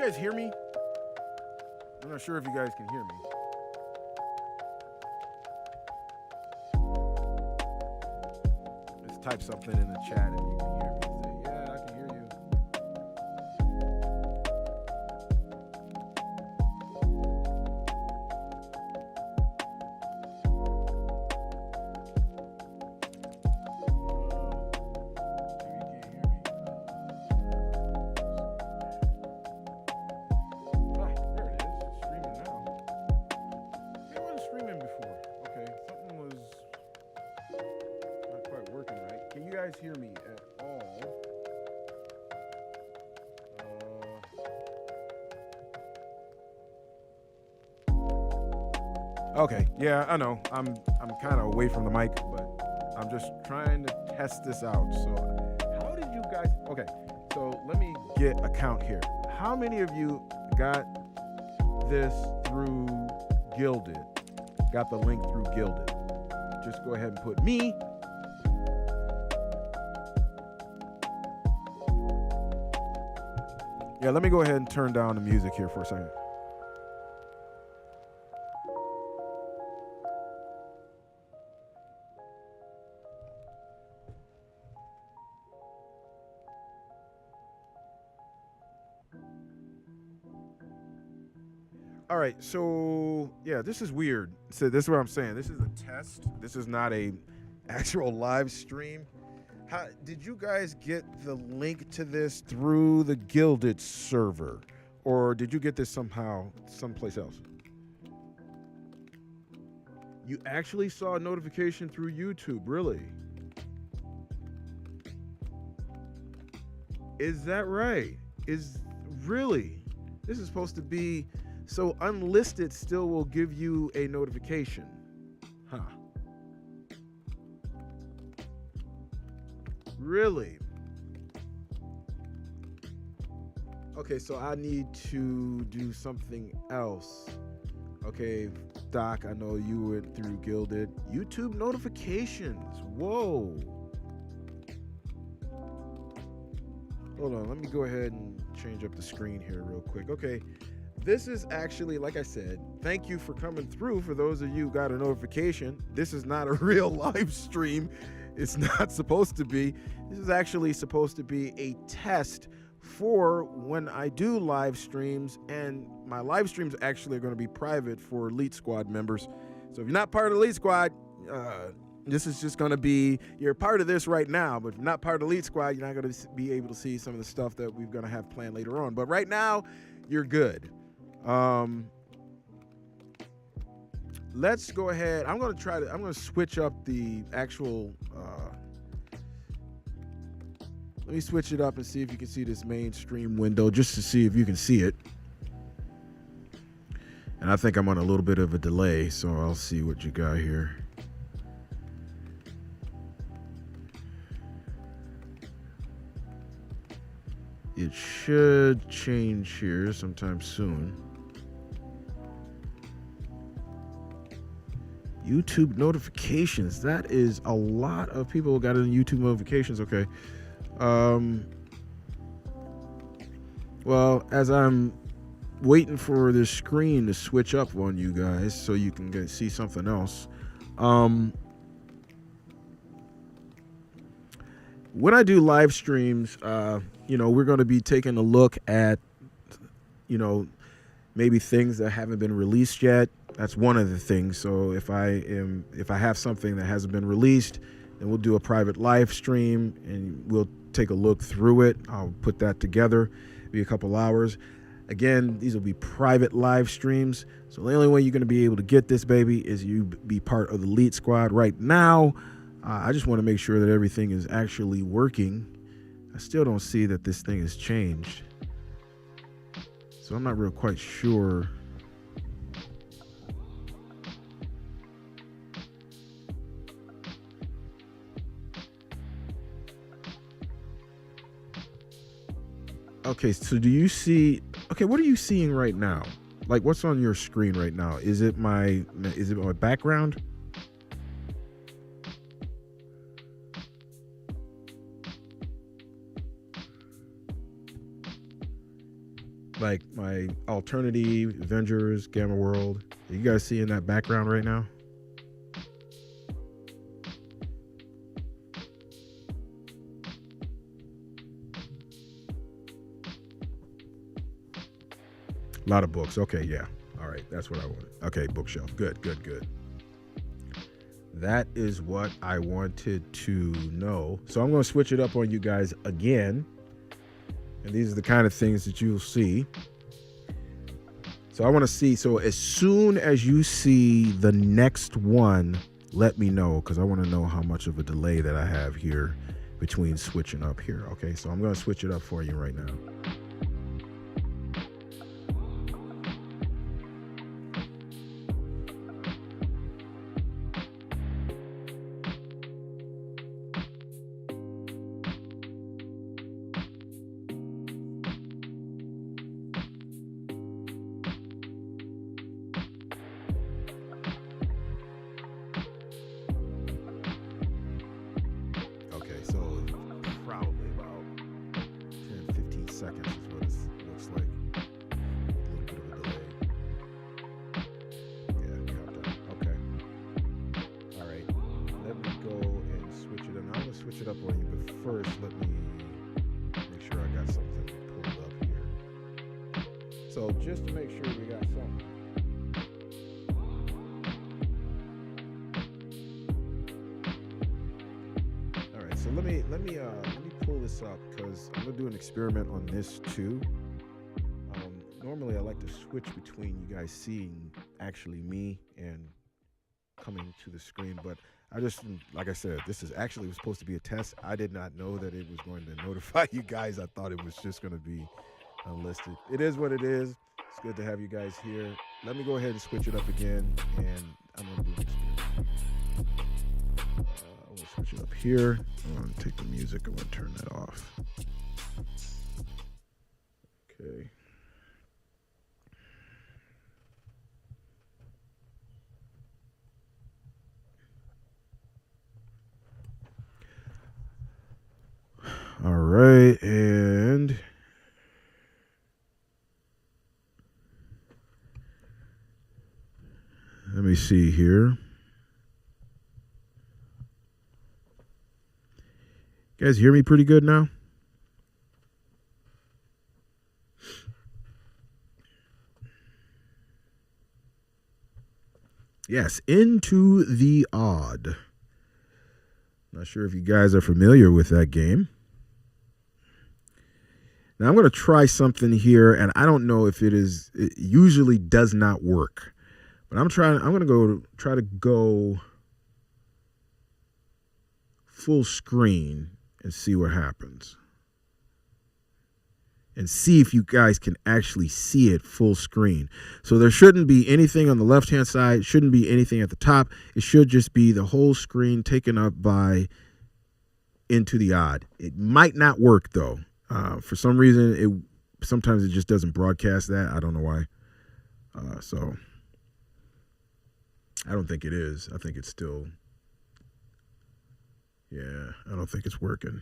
you guys hear me? I'm not sure if you guys can hear me. Let's type something in the chat if you can hear me. Say, yeah, I can hear you. Hear me at all. Okay, yeah, I know. I'm kind of away from the mic, but I'm just trying to test this out. So, how did you guys? Okay, so let me get a count here. How many of you got this through Gilded? Got the link through Gilded? Just go ahead and put me. Yeah, let me go ahead and turn down the music here for a second. All right, so yeah, this is weird. So this is what I'm saying. This is a test. This is not a actual live stream. How, did you guys get the link to this through the Gilded server, or did you get this somehow someplace else? You actually saw a notification through YouTube, really? Is that right? Is really? This is supposed to be, so unlisted still will give you a notification. Huh. Really? Okay, so I need to do something else. Okay, Doc, I know you went through Gilded. YouTube notifications. Whoa. Hold on, let me go ahead and change up the screen here real quick. Okay, this is actually, like I said, thank you for coming through. For those of you who got a notification, this is not a real live stream. It's not supposed to be. This is actually supposed to be a test for when I do live streams, and my live streams actually are going to be private for Elite Squad members. So if you're not part of the Elite Squad, this is just going to be, you're part of this right now, but if you're not part of the Elite Squad, you're not going to be able to see some of the stuff that we're going to have planned later on. But right now, you're good. Let's go ahead. I'm going to switch up the actual, let me switch it up and see if you can see this main stream window, just to see if you can see it. And I think I'm on a little bit of a delay, so I'll see what you got here. It should change here sometime soon. YouTube notifications. That is a lot of people who got in YouTube notifications. Okay. Well, as I'm waiting for this screen to switch up on you guys so you can see something else. When I do live streams, you know, we're going to be taking a look at, you know, maybe things that haven't been released yet. That's one of the things. So if I have something that hasn't been released, then we'll do a private live stream and we'll take a look through it. I'll put that together. It'll be a couple hours. Again, these will be private live streams. So the only way you're going to be able to get this baby is you be part of the Elite Squad. Right now, I just want to make sure that everything is actually working. I still don't see that this thing has changed. So I'm not real quite sure. Okay, so do you see, okay, what are you seeing right now? Like, what's on your screen right now? Is it my background? like my Alternity, Avengers, Gamma World. Are you guys seeing that background right now? A lot of books. Okay, yeah. All right, that's what I wanted. Okay, bookshelf. Good, good, good. That is what I wanted to know. So I'm going to switch it up on you guys again. And these are the kind of things that you'll see. So I want to see. So as soon as you see the next one, let me know, because I want to know how much of a delay that I have here between switching up here. Okay, so I'm going to switch it up for you right now. Seconds is what it looks like. A little bit of a delay. Yeah, got that. Okay. All right. Let me go and switch it up. I'm going to switch it up on you, but first let me make sure I got something pulled up here. So just to make sure we got something. All right. So let me pull this up, because I'm gonna do an experiment on this too. Normally I like to switch between you guys seeing actually me and coming to the screen, but I just, like I said, this is actually was supposed to be a test. I did not know that it was going to notify you guys. I thought it was just going to be unlisted. It is what it is. It's good to have you guys here. Let me go ahead and switch it up again, and I'm going to do an experiment. I'm going to switch it up here. I'm going to take the music. I'm going to turn that off. Okay. All right, and let me see here. You guys hear me pretty good now? Yes, Into the Odd. Not sure if you guys are familiar with that game. Now I'm going to try something here, and I don't know if it usually does not work. But I'm going to try to go full screen and see what happens. And see if you guys can actually see it full screen. So there shouldn't be anything on the left-hand side, shouldn't be anything at the top. It should just be the whole screen taken up by Into the Odd. It might not work though. For some reason, sometimes it just doesn't broadcast that. I don't know why. So I don't think it is. I think it's still, yeah, I don't think it's working.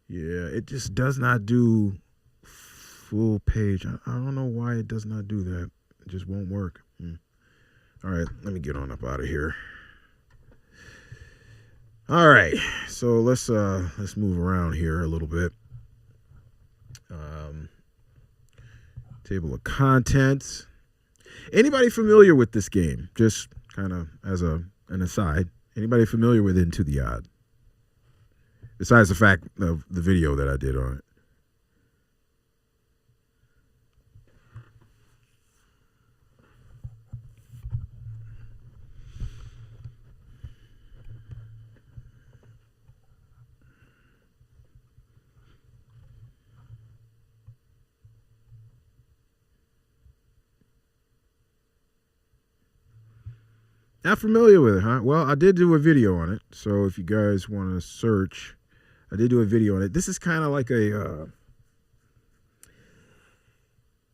Yeah, it just does not do full page. I don't know why it does not do that. It just won't work. All right, let me get on up out of here. All right, so let's move around here a little bit. Table of contents. Anybody familiar with this game? Just kind of as an aside. Anybody familiar with Into the Odd? Besides the fact of the video that I did on it. Not familiar with it, huh? Well, I did do a video on it. So if you guys want to search, I did do a video on it. This is kind of like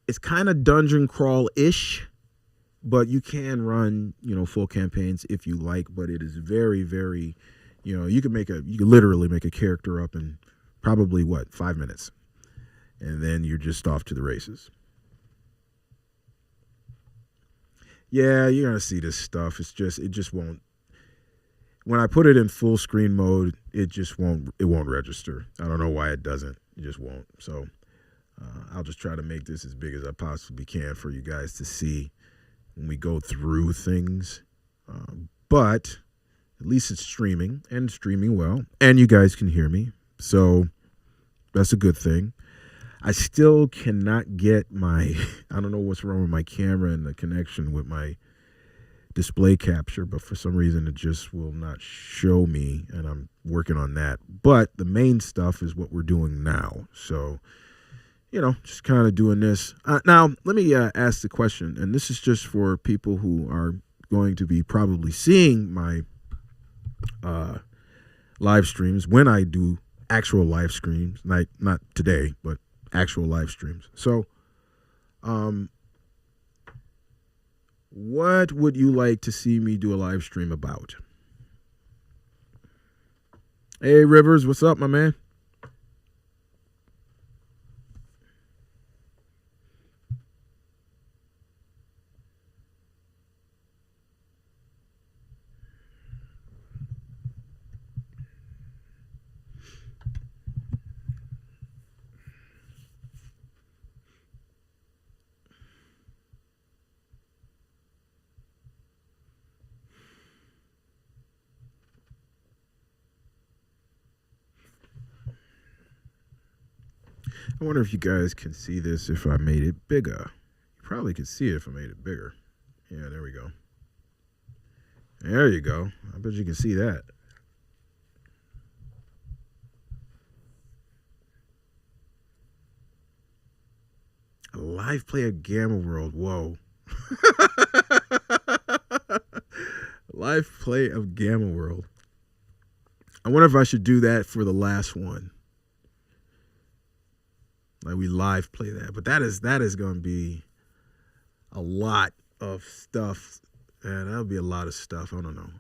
it's kind of dungeon crawl-ish, but you can run, full campaigns if you like, but it is very, very, you can literally make a character up in probably 5 minutes. and then you're just off to the races. Yeah, you're gonna see this stuff. It just won't. When I put it in full screen mode, it won't register. I don't know why it doesn't. It just won't. So I'll just try to make this as big as I possibly can for you guys to see when we go through things. But at least it's streaming, and streaming well, and you guys can hear me. So that's a good thing. I still cannot get I don't know what's wrong with my camera and the connection with my display capture, but for some reason it just will not show me, and I'm working on that. But the main stuff is what we're doing now. So, just kind of doing this. Now, let me ask the question, and this is just for people who are going to be probably seeing my live streams when I do actual live streams, not today, but actual live streams. So, what would you like to see me do a live stream about? Hey, Rivers, what's up, my man? I wonder if you guys can see this if I made it bigger. You probably could see it if I made it bigger. Yeah, there we go. There you go. I bet you can see that. A live play of Gamma World. Whoa. Live play of Gamma World. I wonder if I should do that for the last one. Like we live play that. But that is going to be a lot of stuff. And that'll be a lot of stuff. I don't know.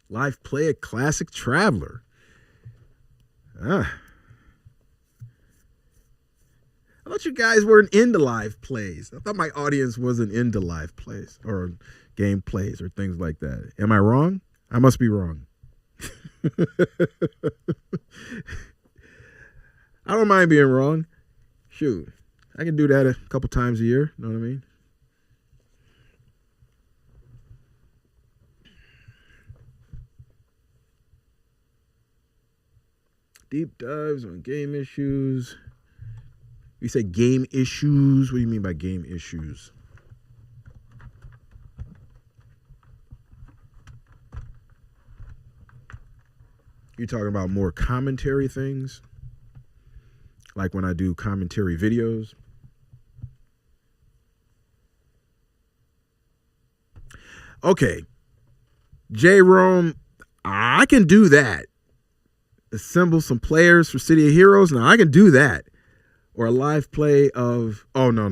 Live play a classic Traveler. I thought you guys weren't into live plays. I thought my audience wasn't into live plays or game plays or things like that. Am I wrong? I must be wrong. I don't mind being wrong. Shoot, I can do that a couple times a year. Know what I mean? Deep dives on game issues. You say game issues? What do you mean by game issues? You're talking about more commentary things? Like when I do commentary videos? Okay. J-Rome, I can do that. Assemble some players for City of Heroes. Now I can do that. Or a live play of, oh, no.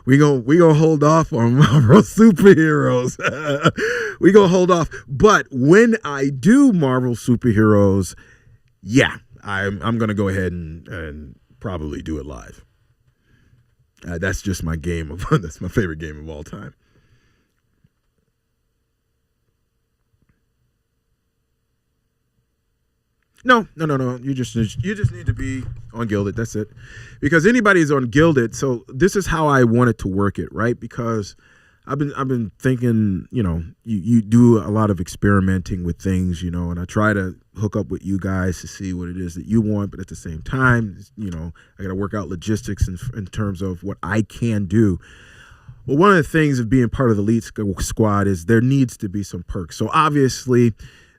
We gonna hold off on Marvel superheroes. We gonna hold off. But when I do Marvel superheroes, yeah, I'm gonna go ahead and probably do it live. That's just my game of that's my favorite game of all time. No. You just need to be on Gilded. That's it. Because anybody's on Gilded. So this is how I wanted to work it, right? Because I've been thinking, you do a lot of experimenting with things, and I try to hook up with you guys to see what it is that you want. But at the same time, I got to work out logistics in terms of what I can do. Well, one of the things of being part of the Elite Squad is there needs to be some perks. So obviously,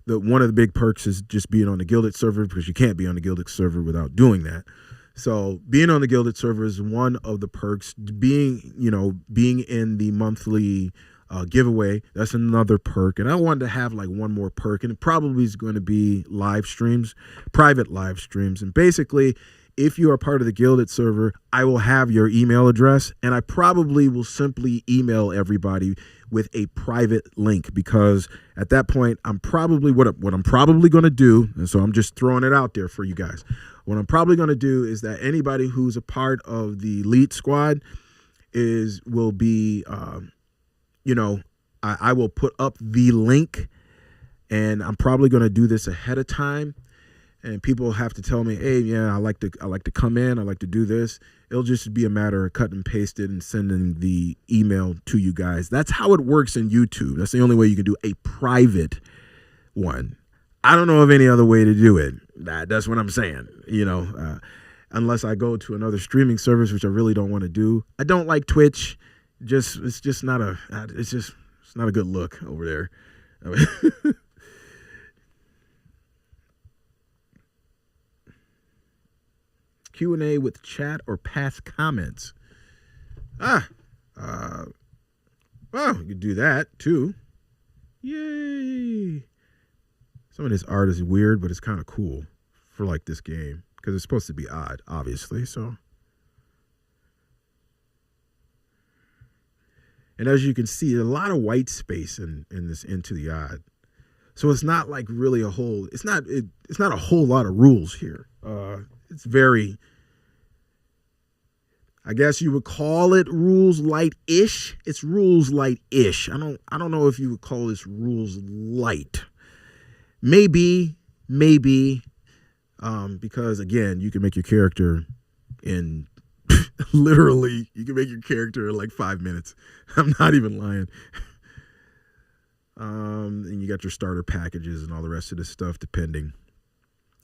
one of the big perks is just being on the Gilded server, because you can't be on the Gilded server without doing that. So being on the Gilded server is one of the perks. Being in the monthly giveaway, that's another perk. And I wanted to have like one more perk, and it probably is going to be live streams, private live streams. And basically, if you are part of the Gilded server, I will have your email address, and I probably will simply email everybody with a private link, because at that point, I'm probably what I'm probably going to do, and so I'm just throwing it out there for you guys. What I'm probably going to do is that anybody who's a part of the elite squad will be, I will put up the link, and I'm probably going to do this ahead of time. And people have to tell me, hey, yeah, I like to come in, I like to do this. It'll just be a matter of cutting and pasting and sending the email to you guys. That's how it works in YouTube. That's the only way you can do a private one. I don't know of any other way to do it. That's what I'm saying. Unless I go to another streaming service, which I really don't want to do. I don't like Twitch. It's not a good look over there. Q&A with chat or past comments. Well, you could do that too. Yay. Some of this art is weird, but it's kind of cool for like this game, because it's supposed to be odd, obviously. So, and as you can see, a lot of white space in this Into the Odd. So it's not like really it's not a whole lot of rules here. It's very, I guess you would call it rules light-ish. It's rules light-ish. I don't know if you would call this rules light. Maybe, because again, you can make your character in literally, you can make your character in like 5 minutes. I'm not even lying. And you got your starter packages and all the rest of this stuff, depending.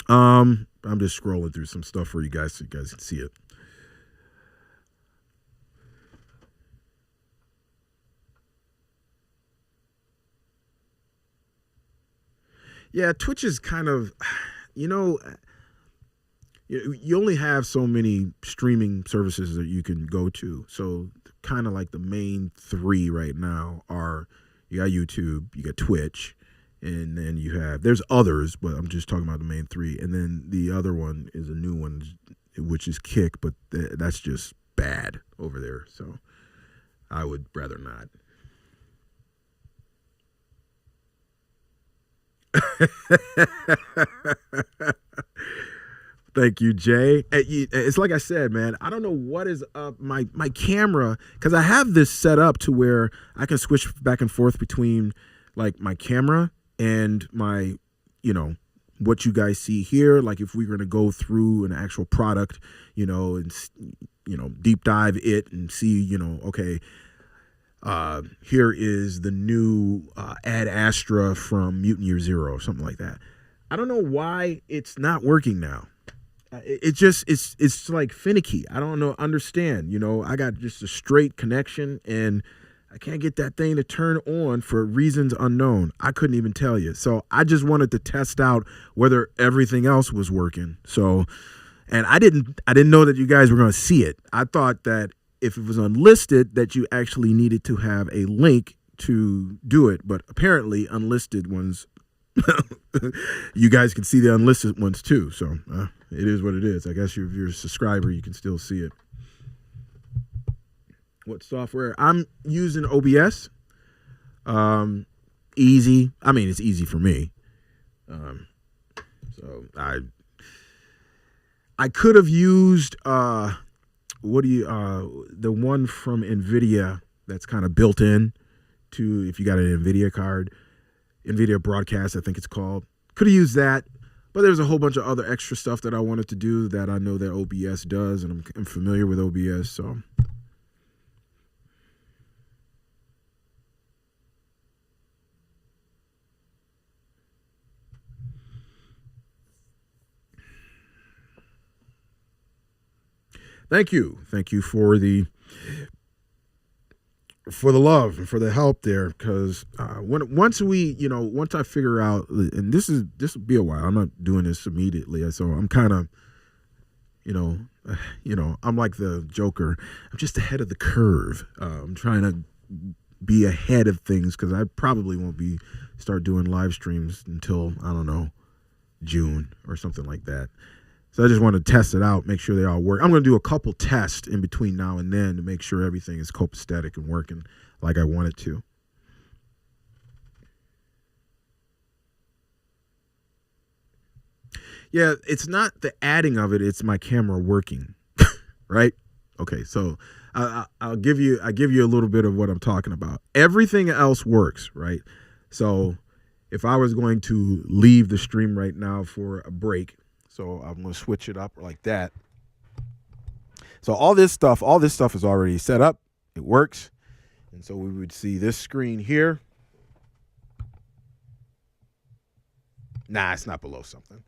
I'm just scrolling through some stuff for you guys so you guys can see it. Yeah, Twitch is kind of, you only have so many streaming services that you can go to. So kind of like the main three right now are, you got YouTube, you got Twitch, and then there's others, but I'm just talking about the main three. And then the other one is a new one, which is Kick, but that's just bad over there. So I would rather not. Thank you, Jay. It's like I said, man, I don't know what is up. My camera, because I have this set up to where I can switch back and forth between like my camera and my, what you guys see here. Like if we're going to go through an actual product, and, deep dive it and see, okay, here is the new Ad Astra from Mutant Year Zero or something like that. I don't know why it's not working now. It's like finicky. I don't understand. I got just a straight connection and I can't get that thing to turn on for reasons unknown. I couldn't even tell you. So I just wanted to test out whether everything else was working. So, and I didn't know that you guys were going to see it. I thought that if it was unlisted, that you actually needed to have a link to do it. But apparently unlisted ones, you guys can see the unlisted ones too. So it is what it is. I guess if you're a subscriber, you can still see it. What software? I'm using OBS. Easy. I mean, it's easy for me. So I could have used the one from NVIDIA that's kind of built in to, if you got an NVIDIA card, NVIDIA Broadcast, I think it's called. Could have used that, but there's a whole bunch of other extra stuff that I wanted to do that I know that OBS does, and I'm familiar with OBS, so. Thank you for the love and for the help there, because once I figure out, and this will be a while. I'm not doing this immediately, so I'm kind of, I'm like the Joker. I'm just ahead of the curve. I'm trying to be ahead of things because I probably won't start doing live streams until, I don't know, June or something like that. So I just want to test it out, make sure they all work. I'm going to do a couple tests in between now and then to make sure everything is copacetic and working like I want it to. Yeah, it's not the adding of it, it's my camera working, right? Okay, so I'll give you a little bit of what I'm talking about. Everything else works, right? So if I was going to leave the stream right now for a break, so I'm going to switch it up like that. So all this stuff is already set up. It works. And so we would see this screen here. Nah, it's not below something.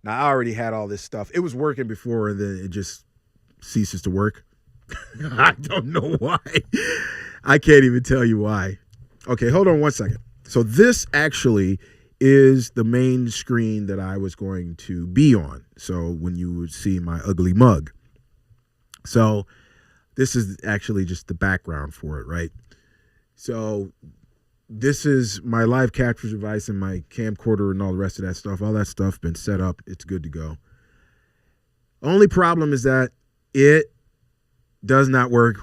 Now, I already had all this stuff. It was working before, and then it just ceases to work. I don't know why. I can't even tell you why. Okay, hold on one second. So this actually is the main screen that I was going to be on. So when you would see my ugly mug. So this is actually just the background for it, right? So this is my live capture device and my camcorder and all the rest of that stuff. All that stuff been set up. It's good to go. Only problem is that it does not work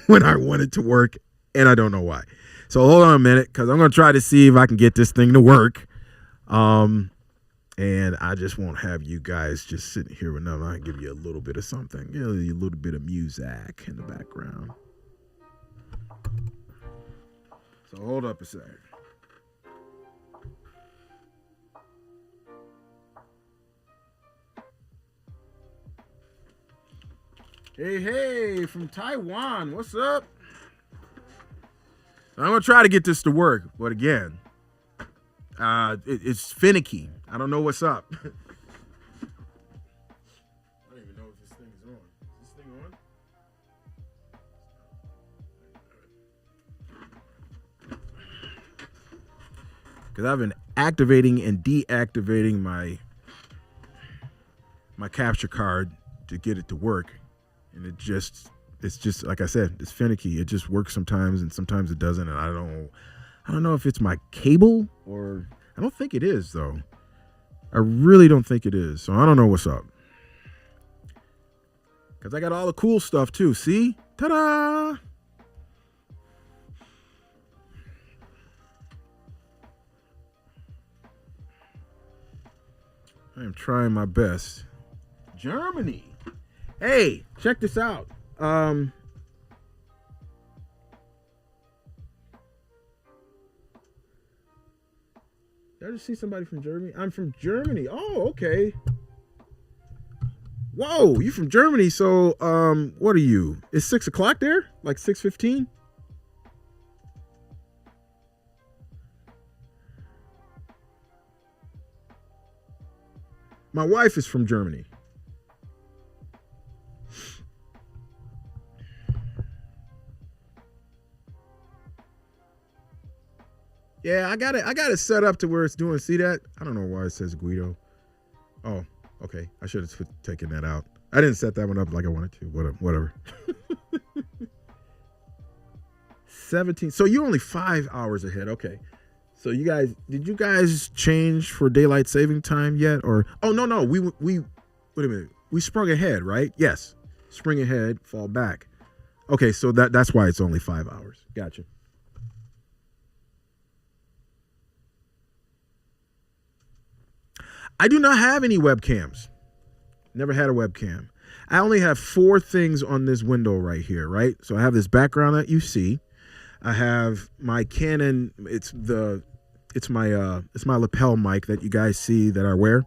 when I want it to work, and I don't know why. So hold on a minute, because I'm going to try to see if I can get this thing to work. And I just won't have you guys just sitting here with nothing. I'll give you a little bit of something. Give you a little bit of music in the background. So hold up a second. Hey, from Taiwan. What's up? I'm going to try to get this to work. But again, it's finicky. I don't know what's up. I don't even know if this thing is on. Is this thing on? Because I've been activating and deactivating my capture card to get it to work. And it's just like I said, it's finicky. It just works sometimes and sometimes it doesn't. And I don't know if it's my cable or I don't think it is though. I really don't think it is. So I don't know what's up. Because I got all the cool stuff too. See? Ta-da! I am trying my best. Germany. Hey, check this out. Did I just see somebody from Germany? I'm from Germany. Oh, okay. Whoa, you from Germany. So, what are you? It's 6 o'clock there? Like 6:15? My wife is from Germany. Yeah, I got it set up to where it's doing. See that? I don't know why it says Guido. Oh, okay. I should have taken that out. I didn't set that one up like I wanted to. Whatever. 17. So you're only 5 hours ahead. Okay. So did you guys change for daylight saving time yet? Or no. We wait a minute. We sprung ahead, right? Yes. Spring ahead, fall back. Okay, so that's why it's only 5 hours. Gotcha. I do not have any webcams. Never had a webcam. I only have 4 things on this window right here, right? So I have this background that you see. I have my Canon. It's my lapel mic that you guys see that I wear.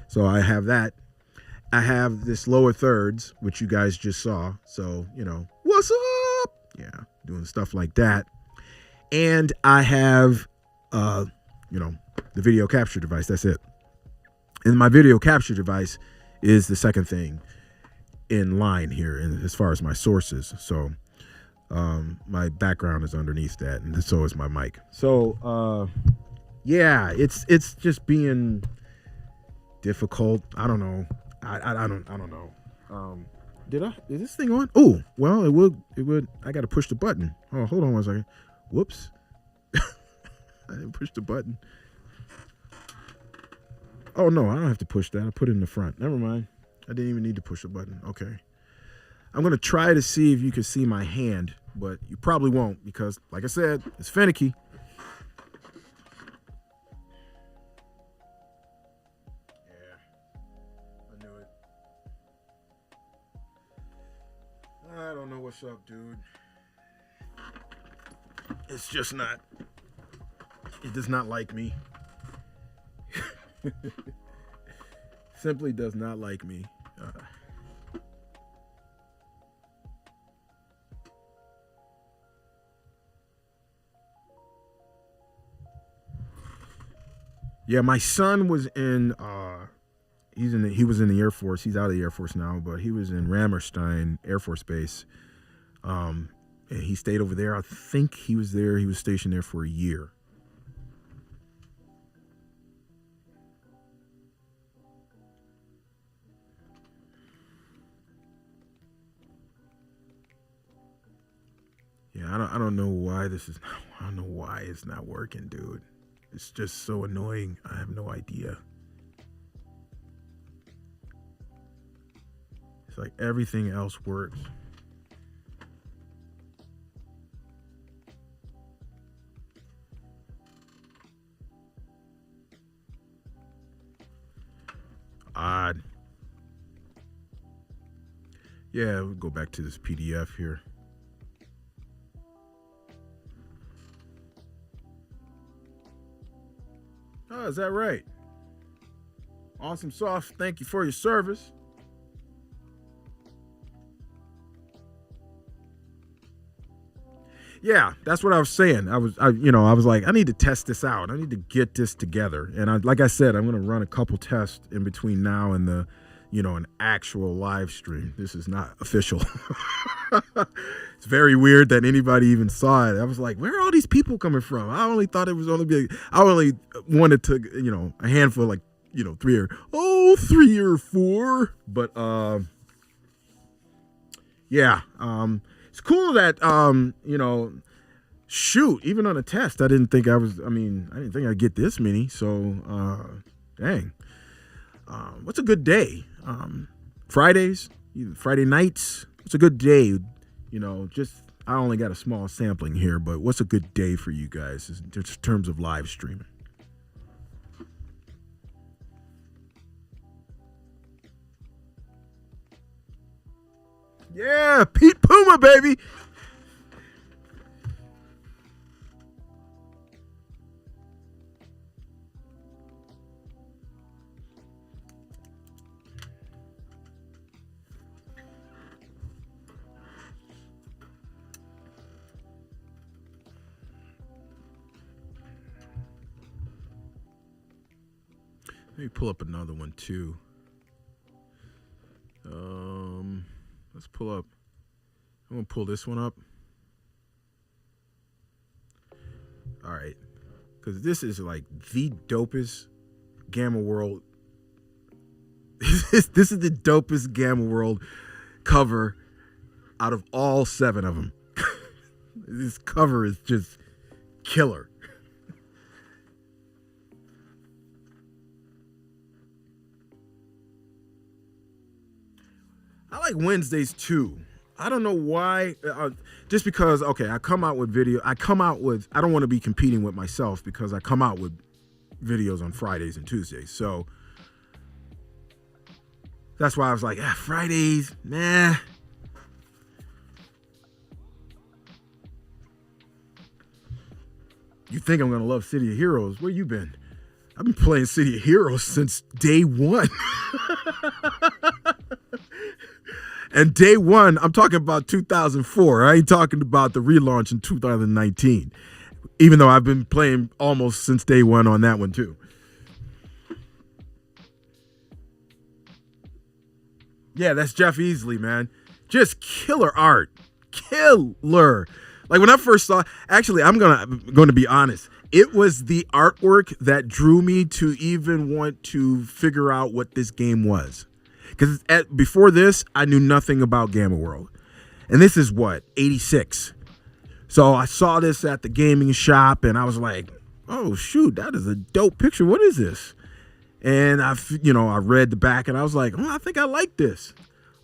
So I have that. I have this lower thirds, which you guys just saw. So, what's up? Yeah, doing stuff like that. And I have, the video capture device. That's it. And my video capture device is the second thing in line here, and as far as my sources. So my background is underneath that, and so is my mic. So yeah, it's just being difficult. I don't know. I don't know. Is this thing on? Oh, well, it would. I got to push the button. Oh, hold on one second. Whoops. I didn't push the button. Oh, no, I don't have to push that. I put it in the front. Never mind. I didn't even need to push a button. Okay. I'm going to try to see if you can see my hand, but you probably won't because, like I said, it's finicky. Yeah, I knew it. I don't know what's up, dude. It's just not. It does not like me. Simply does not like me. Yeah, my son was in. He was in the Air Force. He's out of the Air Force now, but he was in Rammerstein Air Force Base. And he stayed over there. I think he was there. He was stationed there for a year. Yeah, I don't know why this is. I don't know why it's not working, dude. It's just so annoying. I have no idea. It's like everything else works. Odd. Yeah, we'll go back to this PDF here. Oh, is that right? Awesome sauce. Thank you for your service. Yeah, that's what I was saying. I was like, I need to test this out. I need to get this together. And like I said, I'm going to run a couple tests in between now and the, an actual live stream. This is not official. It's very weird that anybody even saw it. I was like, where are all these people coming from? I only thought it was I only wanted to, a handful, like, 3 or 4. But, yeah, it's cool that, shoot, even on a test, I didn't think I'd get this many. So, dang. What's a good day? Fridays, Friday nights. What's a good day? I only got a small sampling here, but what's a good day for you guys in terms of live streaming? Yeah, Pete Puma, baby. Let me pull up another one too. Let's pull up. I'm gonna pull this one up. All right, because this is like the dopest Gamma World. This is the dopest Gamma World cover out of all 7 of them. This cover is just killer. I like Wednesdays too. I don't know why. Just because, okay, I come out with video. I don't want to be competing with myself because I come out with videos on Fridays and Tuesdays. So that's why I was like, Fridays, nah. You think I'm going to love City of Heroes? Where you been? I've been playing City of Heroes since day one. And day one, I'm talking about 2004. I ain't talking about the relaunch in 2019. Even though I've been playing almost since day one on that one too. Yeah, that's Jeff Easley, man. Just killer art. Killer. Like when I first saw, actually, I'm going to be honest. It was the artwork that drew me to even want to figure out what this game was. Because before this, I knew nothing about Gamma World. And this is what, 86. So I saw this at the gaming shop and I was like, oh, shoot, that is a dope picture. What is this? And I read the back and I was like, oh, I think I like this.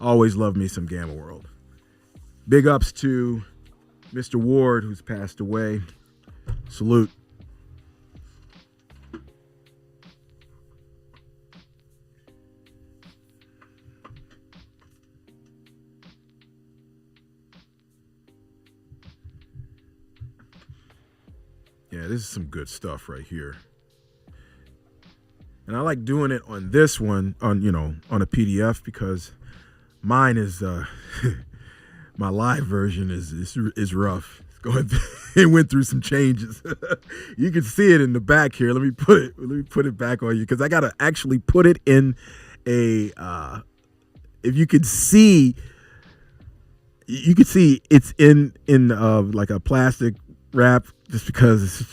Always love me some Gamma World. Big ups to Mr. Ward, who's passed away. Salute. Yeah, this is some good stuff right here. And I like doing it on this one, on a PDF, because mine is my live version is rough. It's going it went through some changes. You can see it in the back here. Let me put it back on you, because I gotta actually put it in a if you could see, it's in like a plastic wrap, just because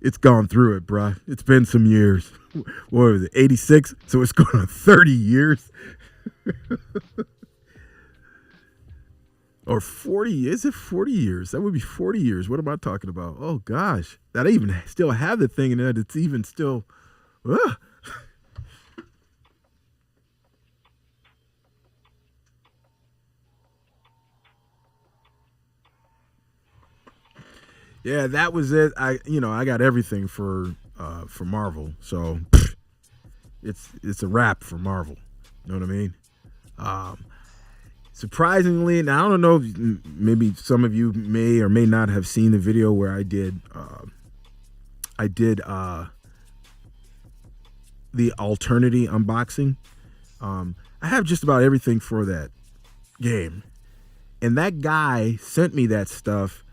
it's gone through it, bruh. It's been some years. What was it, 86? So it's going on 30 years. Or 40, is it 40 years? That would be 40 years. What am I talking about? Oh gosh, that I even still have the thing, and that it's even still, Yeah, that was it. I got everything for Marvel, so it's a wrap for Marvel. You know what I mean? Surprisingly, now I don't know if maybe some of you may or may not have seen the video where I did the Alternity unboxing. I have just about everything for that game, and that guy sent me that stuff.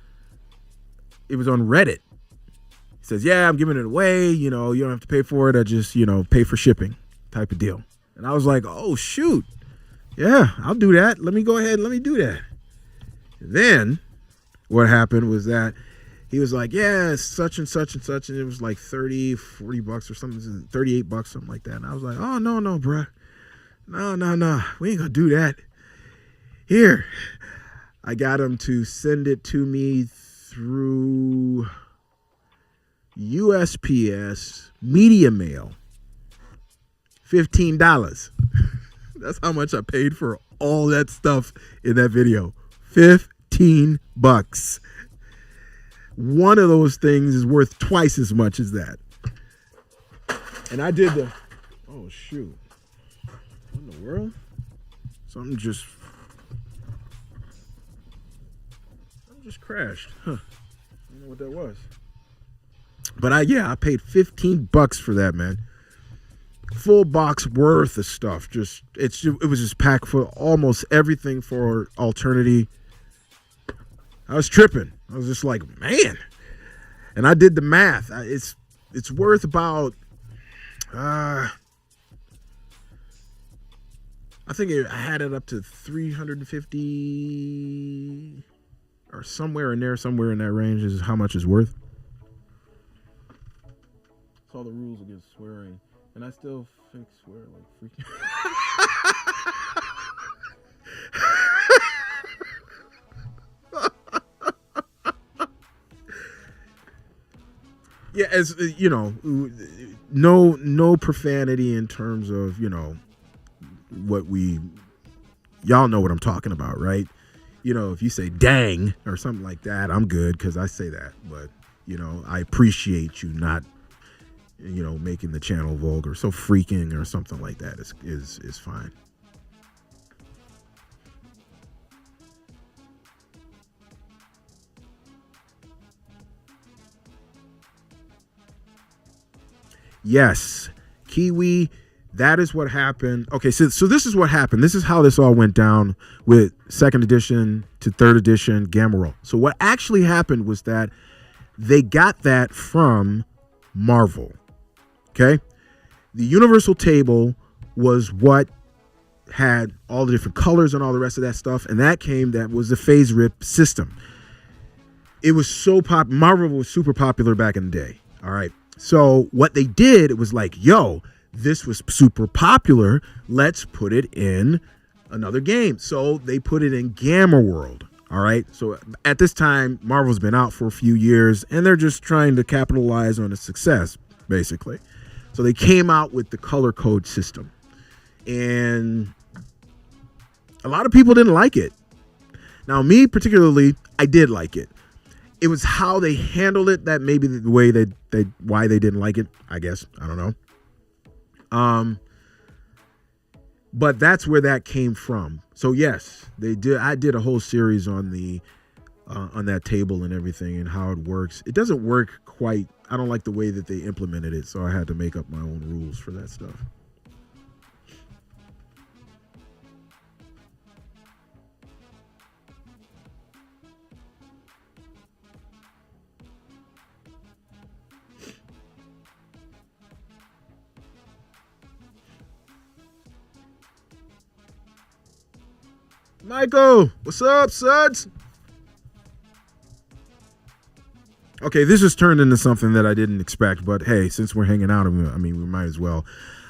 It was on Reddit. He says, yeah, I'm giving it away. You don't have to pay for it. I just, pay for shipping type of deal. And I was like, oh, shoot. Yeah, I'll do that. Let me go ahead and let me do that. And then what happened was that he was like, yeah, it's such and such and such. And it was like 30, 40 bucks or something, 38 bucks, something like that. And I was like, oh, no, bruh. No. We ain't going to do that. Here. I got him to send it to me through USPS Media Mail. $15. That's how much I paid for all that stuff in that video. 15 bucks. One of those things is worth twice as much as that. And I did oh shoot. What in the world? Something just crashed. Huh. I don't know what that was. But I paid 15 bucks for that, man. Full box worth of stuff. It was just packed for almost everything for Alternity. I was tripping. I was just like, man. And I did the math. It's worth about I think I had it up to 350 or somewhere in that range is how much it's worth. That's all the rules against swearing. And I still think swear like freaking. Yeah, as no profanity in terms of, what y'all know what I'm talking about, right? If you say dang or something like that, I'm good because I say that. But, I appreciate you not, making the channel vulgar. So freaking or something like that is fine. Yes, Kiwi, that is what happened. Okay, so this is what happened. This is how this all went down with 2nd edition to 3rd edition Gamma World. So what actually happened was that they got that from Marvel. Okay? The Universal Table was what had all the different colors and all the rest of that stuff, and that was the phase rip system. It was so Marvel was super popular back in the day. All right. So what they did, it was like, yo, this was super popular. Let's put it in another game. So they put it in Gamma World. All right. So at this time, Marvel's been out for a few years and they're just trying to capitalize on its success, basically. So they came out with the color code system, and a lot of people didn't like it. Now, me particularly, I did like it. It was how they handled it that maybe the way why they didn't like it, I guess. I don't know. But that's where that came from. So yes, they did. I did a whole series on that table and everything and how it works. It doesn't work quite. I don't like the way that they implemented it, so I had to make up my own rules for that stuff. Michael, what's up, suds? Okay, this has turned into something that I didn't expect, but hey, since we're hanging out, I mean, we might as well.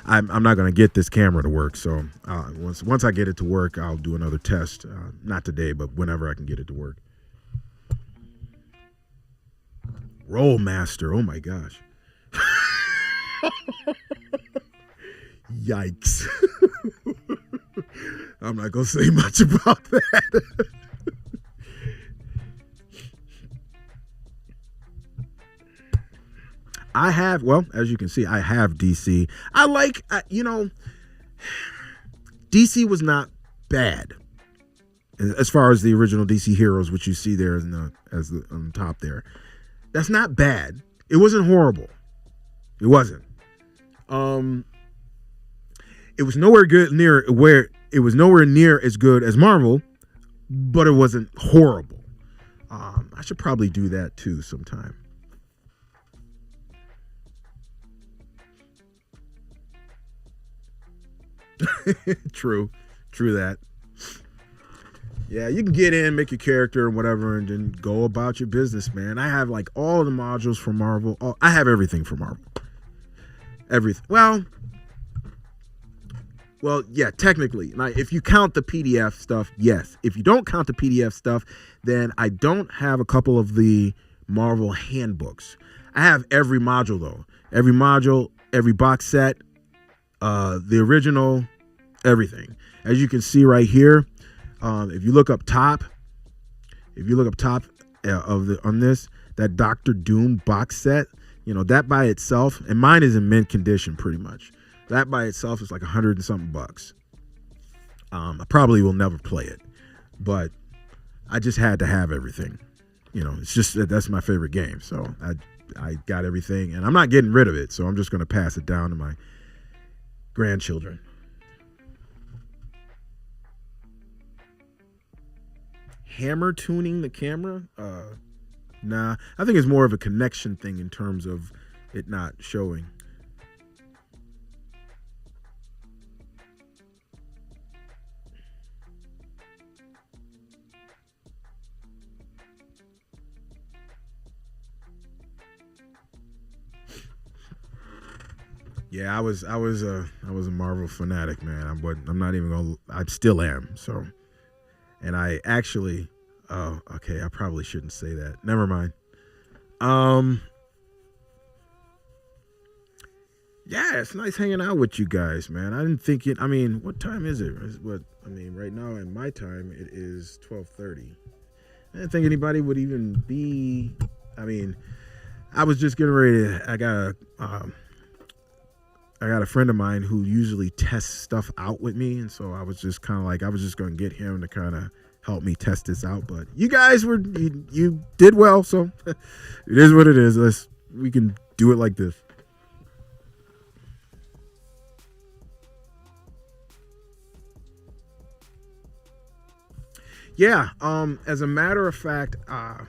I'm not going to get this camera to work, so once I get it to work, I'll do another test. Not today, but whenever I can get it to work. Roll Master, oh my gosh. Yikes. I'm not going to say much about that. I have, well, as you can see, I have DC. I like, DC was not bad as far as the original DC heroes, which you see there on the top there. That's not bad. It wasn't horrible. It wasn't. It was nowhere near as good as Marvel, but it wasn't horrible. I should probably do that too sometime. True that. Yeah, you can get in, make your character or whatever, and then go about your business, man. I have like all of the modules for Marvel. I have everything for Marvel. Everything. Well, yeah, technically. Now, if you count the PDF stuff, yes. If you don't count the PDF stuff, then I don't have a couple of the Marvel handbooks. I have every module though. Every module, every box set, the original, everything. As you can see right here, if you look up top on this, that Doctor Doom box set, that by itself, and mine is in mint condition pretty much. That by itself is like $100 and something bucks. I probably will never play it, but I just had to have everything. It's just that's my favorite game, so I got everything, and I'm not getting rid of it, so I'm just going to pass it down to my grandchildren. Hammer tuning the camera? Nah, I think it's more of a connection thing in terms of it not showing. Yeah, I was a Marvel fanatic, man. I'm not even gonna. I still am. So, and I actually. Oh, okay. I probably shouldn't say that. Never mind. Yeah, it's nice hanging out with you guys, man. I didn't think it. I mean, what time is it? Right now in my time it is 12:30. I didn't think anybody would even be. I mean, I was just getting ready to. I got a friend of mine who usually tests stuff out with me, and so I was just kind of like, I was just going to get him to kind of help me test this out. But you guys you did well, so it is what it is. We can do it like this. Yeah. As a matter of fact, I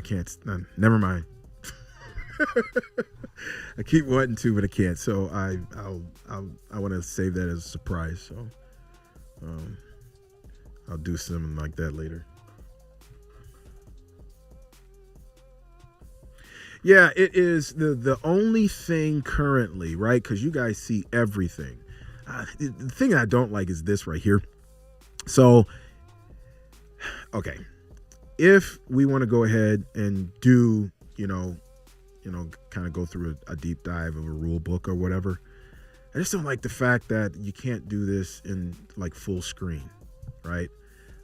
can't. Never mind. I keep wanting to, but I can't. So I want to save that as a surprise. So I'll do something like that later. Yeah, it is the only thing currently, right? Because you guys see everything. The thing I don't like is this right here. So, okay, if we want to go ahead and do, kind of go through a deep dive of a rule book or whatever. I just don't like the fact that you can't do this in like full screen, right?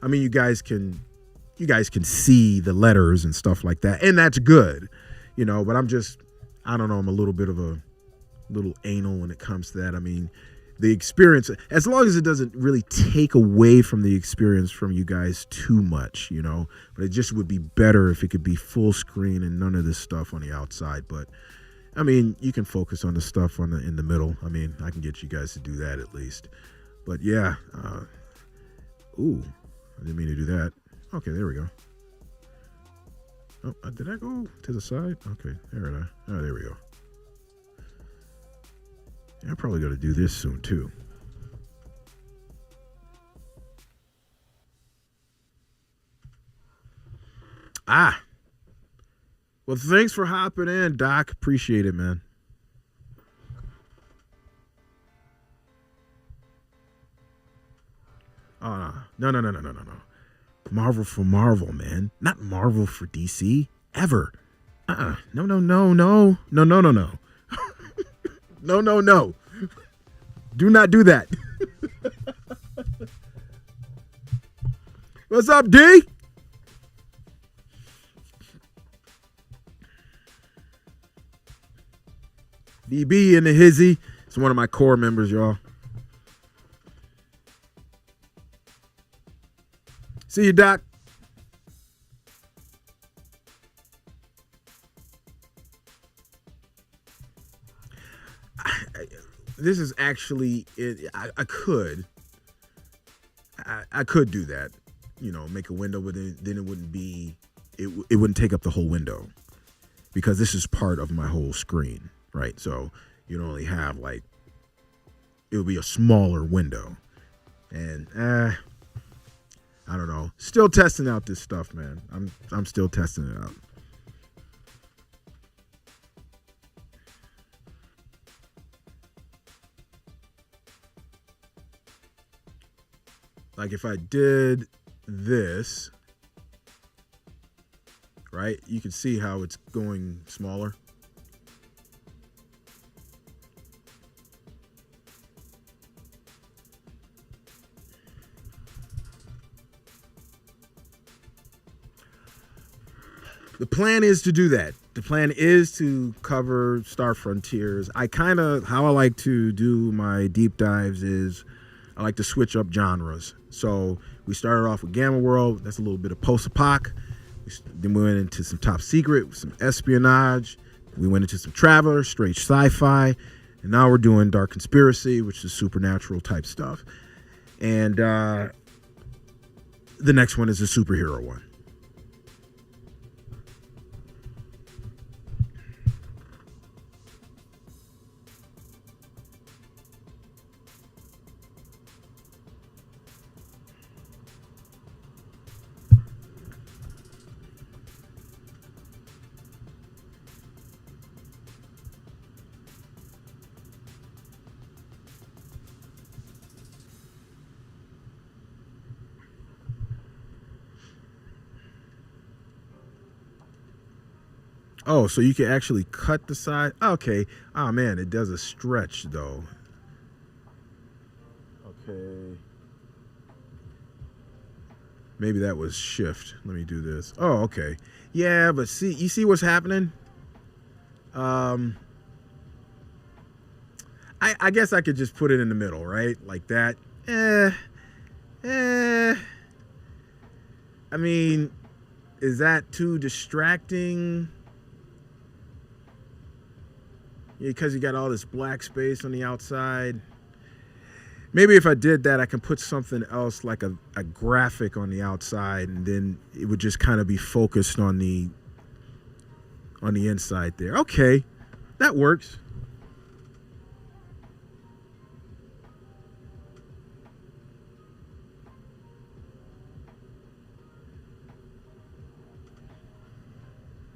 I mean, you guys can see the letters and stuff like that, and that's good, but I don't know, I'm a little bit of a little anal when it comes to that. I mean, the experience, as long as it doesn't really take away from the experience from you guys too much, but it just would be better if it could be full screen and none of this stuff on the outside. But I mean, you can focus on the stuff in the middle. I mean, I can get you guys to do that at least. But yeah, ooh, I didn't mean to do that. Okay, there we go. Oh, did I go to the side? Okay, there we go. Yeah, I probably got to do this soon too. Well, thanks for hopping in, Doc. Appreciate it, man. Oh, no. Marvel for Marvel, man. Not Marvel for DC. Ever. No. No. Do not do that. What's up, D? DB in the hizzy. It's one of my core members, y'all. See you, Doc. This is actually it. I could do that, make a window, but then it wouldn't be it wouldn't take up the whole window, because this is part of my whole screen, right? So you'd only have it would be a smaller window, and I don't know. Still testing out this stuff, man. I'm still testing it out. Like if I did this, right, you can see how it's going smaller. The plan is to do that. The plan is to cover Star Frontiers. How I like to do my deep dives is I like to switch up genres. So we started off with Gamma World. That's a little bit of post-apoc. Then we went into some top secret, some espionage. We went into some Traveler, straight sci-fi. And now we're doing dark conspiracy, which is supernatural type stuff. And the next one is a superhero one. Oh, so you can actually cut the side? Okay. Oh, man, it does a stretch, though. Okay. Maybe that was shift. Let me do this. Oh, okay. Yeah, but you see what's happening? I guess I could just put it in the middle, right? Like that. I mean, is that too distracting? Because you got all this black space on the outside. Maybe if I did that, I can put something else like a graphic on the outside, and then it would just kind of be focused on the inside there. Okay, that works.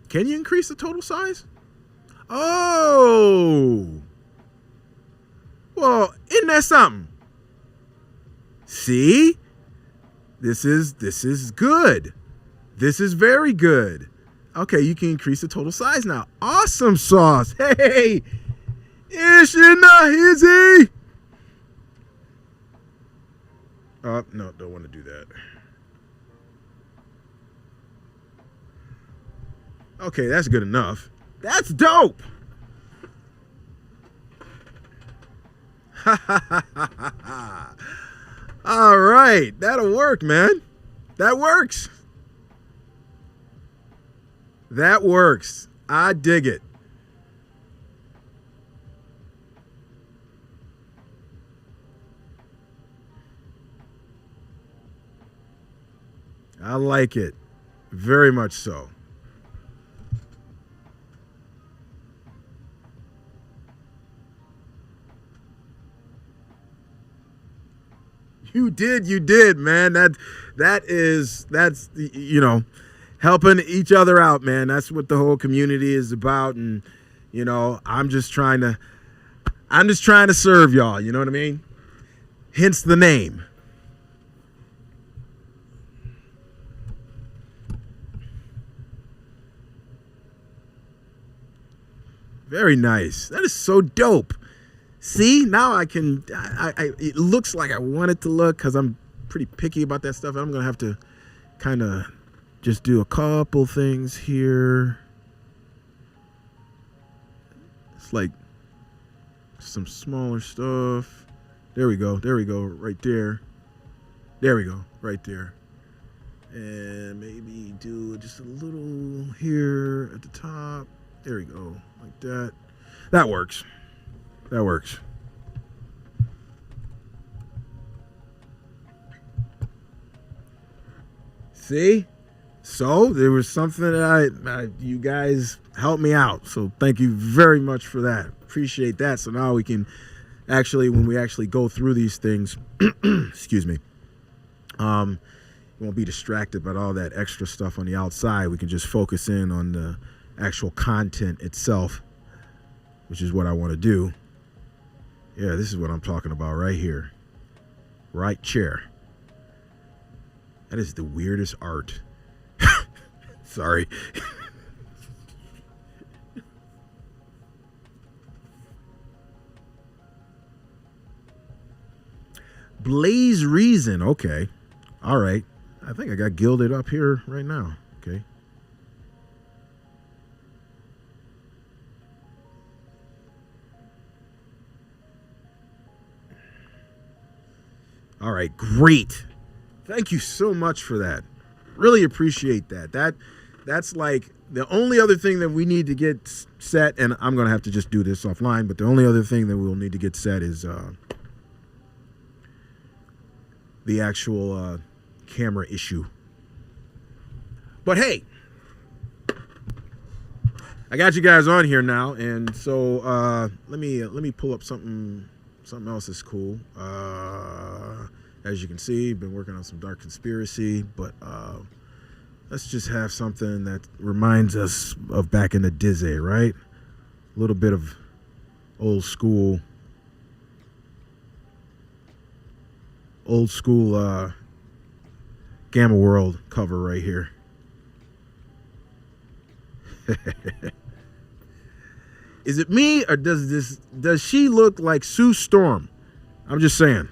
Can you increase the total size? Oh, well, isn't that something? See, this is good. This is very good. Okay, you can increase the total size now. Awesome sauce. Hey, Ishinahizi. No, don't want to do that. Okay, that's good enough. That's dope. All right, that'll work, man. That works. That works. I dig it. I like it. Very much so. You did, man. That's you know, helping each other out, man. That's what the whole community is about. And, you know, I'm just trying to serve y'all, you know what I mean? Hence the name. Very nice. That is so dope. See, now I can, it looks like I want it to look, because I'm pretty picky about that stuff. I'm going to have to kind of just do a couple things here. It's like some smaller stuff. There we go. There we go. Right there. There we go. Right there. And maybe do just a little here at the top. There we go. Like that. That works. That works. See? So there was something that you guys helped me out. So thank you very much for that. Appreciate that. So now we can actually, when we actually go through these things, excuse me, we won't be distracted by all that extra stuff on the outside. We can just focus in on the actual content itself, which is what I want to do. Yeah, this is what I'm talking about right here. Right chair. That is the weirdest art. Sorry. Blaze Reason. Okay. All right. I think I got gilded up here right now. Okay. All right. Great. Thank you so much for that. Really appreciate that. That's like the only other thing that we need to get set, and I'm going to have to just do this offline, but the only other thing that we'll need to get set is the actual camera issue. But hey, I got you guys on here now, and so let me pull up something else that's cool. As you can see, been working on some dark conspiracy, but let's just have something that reminds us of back in the Dizzy, right? A little bit of old school Gamma World cover right here. Is it me, or does she look like Sue Storm? I'm just saying.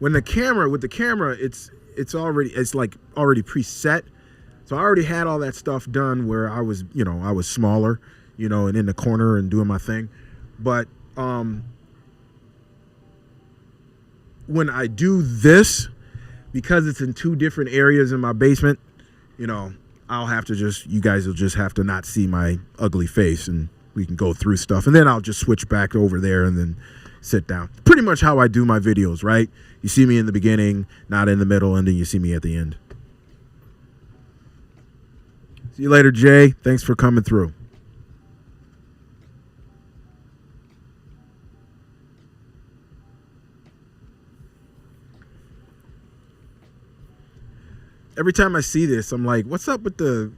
With the camera, it's already preset. So I already had all that stuff done where I was smaller, and in the corner and doing my thing. But when I do this, because it's in two different areas in my basement, I'll have to you guys will just have to not see my ugly face, and we can go through stuff. And then I'll just switch back over there and then sit down. Pretty much how I do my videos, right? You see me in the beginning, not in the middle, and then you see me at the end. See you later, Jay. Thanks for coming through. Every time I see this, I'm like, what's up with the,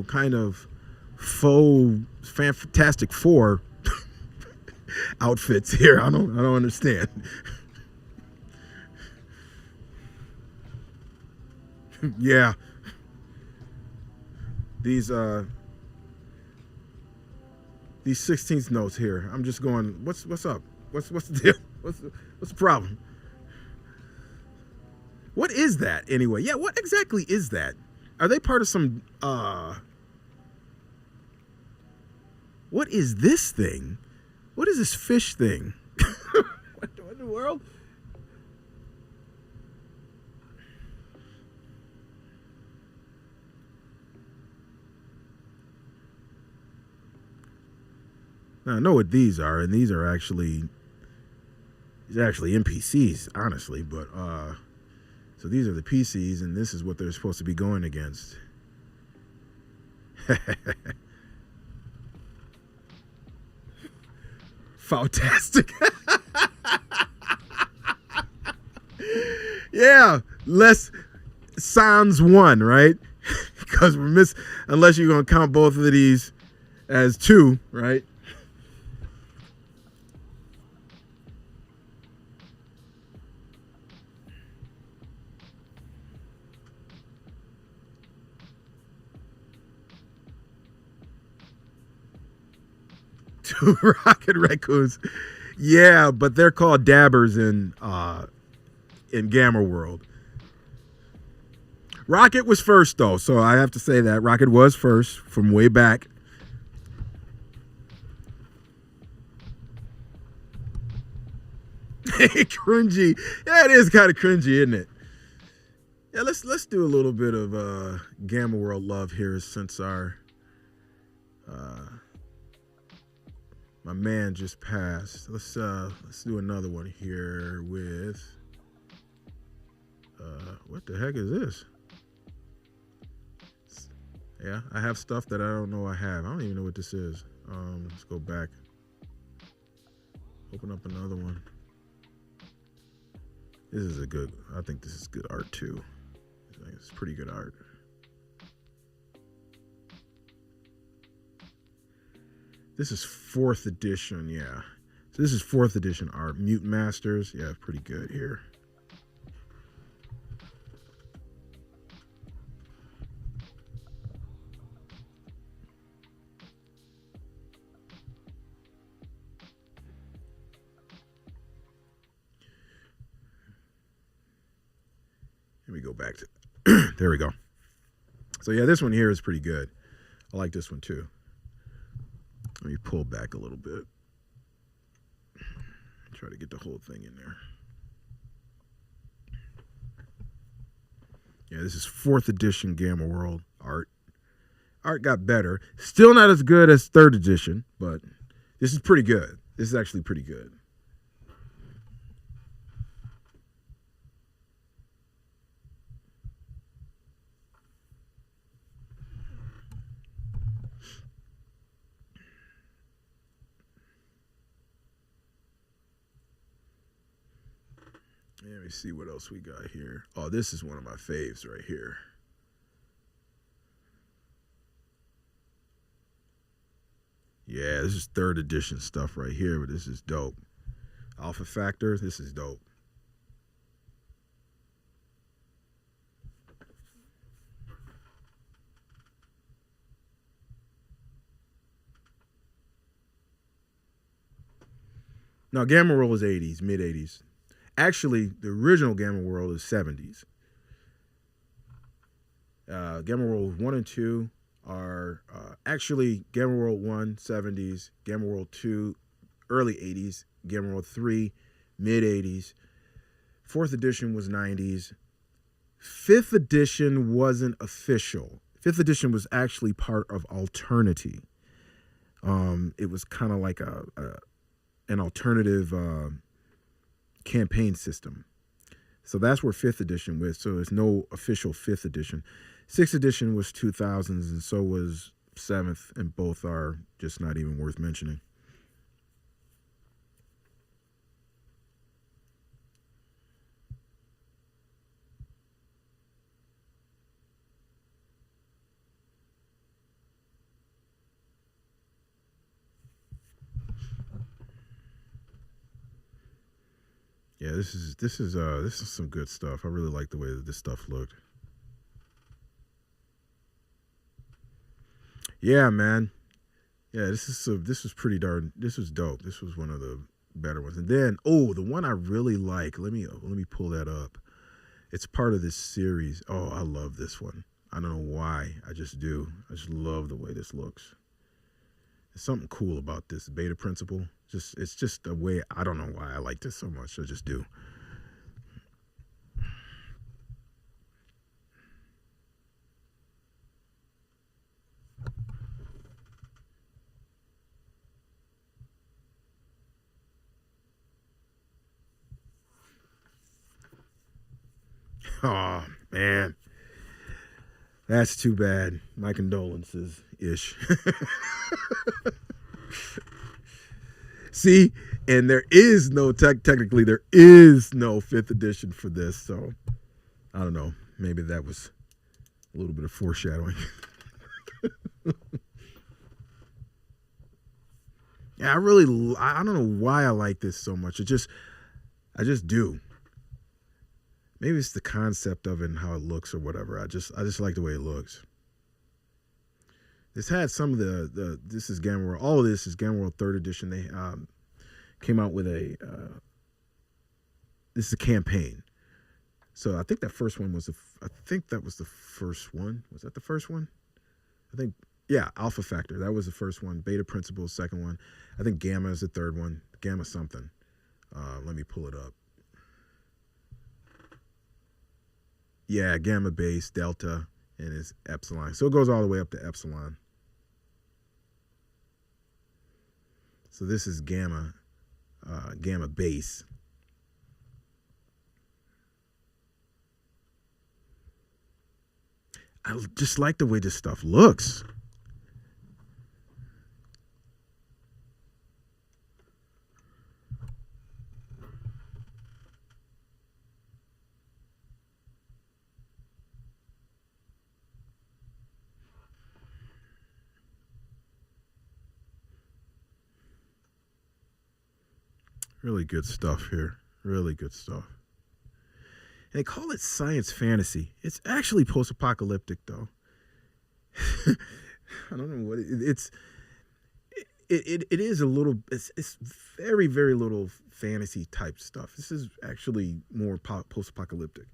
kind of faux Fantastic Four outfits here. I don't understand. Yeah. These 16th notes here. I'm just going, what's up? What's the deal? What's the problem? What is that anyway? Yeah, what exactly is that? Are they part of some what is this thing? What is this fish thing? What in the world? Now, I know what these are, and these are actually NPCs, honestly, but so these are the PCs, and this is what they're supposed to be going against. Fantastic. Yeah, less sans one, right? Because we're unless you're gonna count both of these as two, right? Two rocket raccoons. Yeah, but they're called dabbers in Gamma World. Rocket was first, though, so I have to say that. Rocket was first from way back. Cringy. Yeah, it is kind of cringy, isn't it? Yeah, let's do a little bit of Gamma World love here since our my man just passed. Let's do another one here with what the heck is this? Yeah, I have stuff that I don't know I have. I don't even know what this is. Let's go back. Open up another one. This is I think this is good art too. I think it's pretty good art. This is 4th edition, yeah. So this is 4th edition art. Mute Masters, yeah, pretty good here. Let me go back to, there we go. So yeah, this one here is pretty good. I like this one too. Let me pull back a little bit. Try to get the whole thing in there. Yeah, this is 4th edition Gamma World art. Art got better. Still not as good as 3rd edition, but this is pretty good. This is actually pretty good. Let me see what else we got here. Oh, this is one of my faves right here. Yeah, this is 3rd edition stuff right here, but this is dope. Alpha Factor, this is dope. Now, Gamma World is 80s, mid 80s. Actually, the original Gamma World is 70s. Gamma World 1 and 2 are actually Gamma World 1, 70s, Gamma World 2, early 80s, Gamma World 3, mid 80s. 4th edition was 90s. 5th edition wasn't official. 5th edition was actually part of Alternity. It was kind of like an alternative campaign system. So that's where 5th edition was. So there's no official 5th edition. 6th edition was 2000s, and so was 7th, and both are just not even worth mentioning. Yeah, this is some good stuff. I really like the way that this stuff looked. Yeah, man. Yeah, this was pretty darn. This was dope. This was one of the better ones. And then, the one I really like. Let me pull that up. It's part of this series. Oh, I love this one. I don't know why. I just do. I just love the way this looks. There's something cool about this beta principle. It's just a way. I don't know why I like this so much. I just do. Oh man, that's too bad. My condolences, ish. See, and there is no technically there is no 5th edition for this, so I don't know. Maybe that was a little bit of foreshadowing. Yeah, I don't know why I like this so much. I just do. Maybe it's the concept of it and how it looks or whatever. I just like the way it looks. This had some of this is Gamma World. All of this is Gamma World 3rd edition. They came out with this is a campaign. So I think that first one was I think that was the first one. Was that the first one? I think, yeah, Alpha Factor. That was the first one. Beta Principle, second one. I think Gamma is the third one. Gamma something. Let me pull it up. Yeah, Gamma base, Delta, and it's Epsilon. So it goes all the way up to Epsilon. So this is Gamma base. I just like the way this stuff looks. Really good stuff here. Really good stuff. And they call it science fantasy. It's actually post-apocalyptic, though. I don't know what it's. It is a little. It's very, very little fantasy type stuff. This is actually more post-apocalyptic.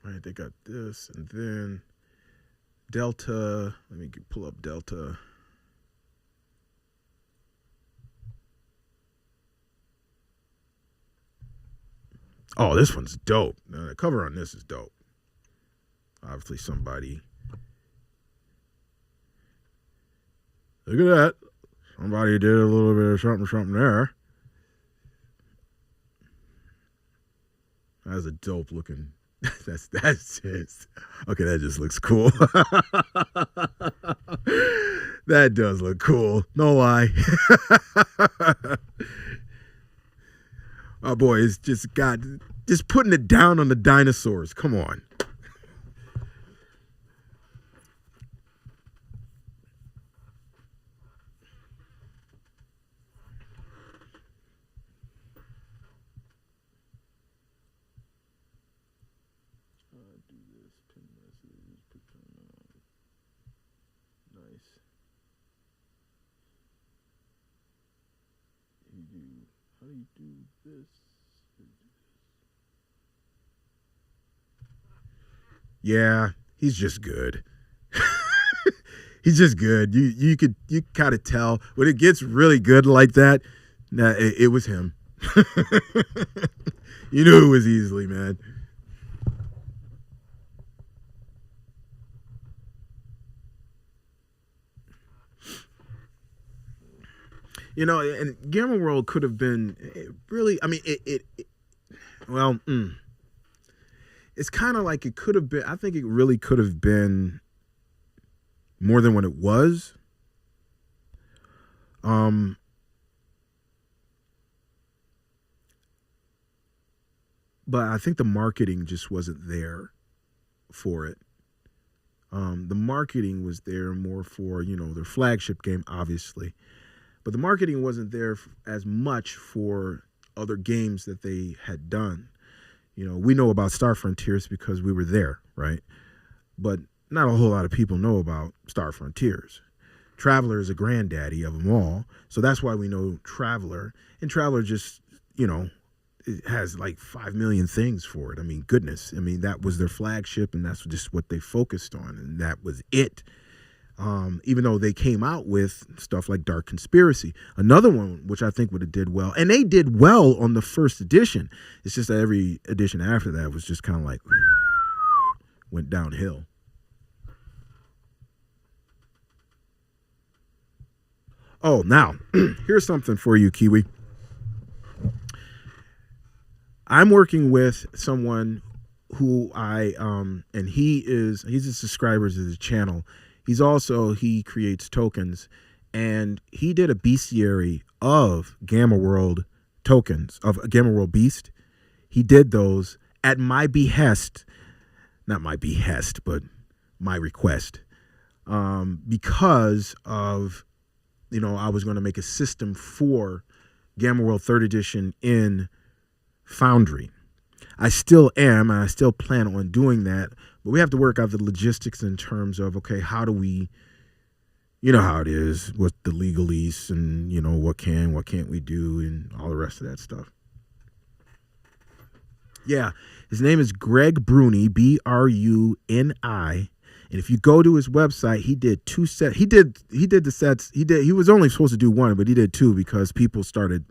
Right, they got this, and then Delta. Let me pull up Delta. Oh, this one's dope. Now, the cover on this is dope. Obviously, somebody. Look at that. Somebody did a little bit of something there. That's a dope looking. That's just okay. That just looks cool. That does look cool. No lie. Oh boy, it's just putting it down on the dinosaurs. Come on. Nice. How do you do this? Yeah, he's just good. He's just good. You kind of tell when it gets really good like that. Nah, it was him. You knew it was easily, man. You know, and Gamma World could have been really. I mean, well, it's kind of like it could have been. I think it really could have been more than what it was. but I think the marketing just wasn't there for it. The marketing was there more for, their flagship game, obviously, but the marketing wasn't there as much for other games that they had done. We know about Star Frontiers because we were there, right? But not a whole lot of people know about Star Frontiers. Traveler is a granddaddy of them all, so that's why we know Traveler. And Traveler just, it has like 5 million things for it. I mean, goodness. I mean, that was their flagship, and that's just what they focused on, and that was it. Even though they came out with stuff like Dark Conspiracy, another one which I think would have did well, and they did well on the first edition. It's just that every edition after that was just kind of like went downhill. Oh, now here's something for you, Kiwi. I'm working with someone who and he's a subscriber to the channel. He creates tokens, and he did a bestiary of Gamma World tokens, of Gamma World Beast. He did those at my behest, not my behest, but my request, because of, I was going to make a system for Gamma World 3rd edition in Foundry. I still am, and I still plan on doing that, but we have to work out the logistics in terms of, okay, how do we, how it is with the legalese and, what can't we do and all the rest of that stuff. Yeah, his name is Greg Bruni, Bruni. And if you go to his website, he did 2 sets. He did the sets. He was only supposed to do 1, but he did 2 because people started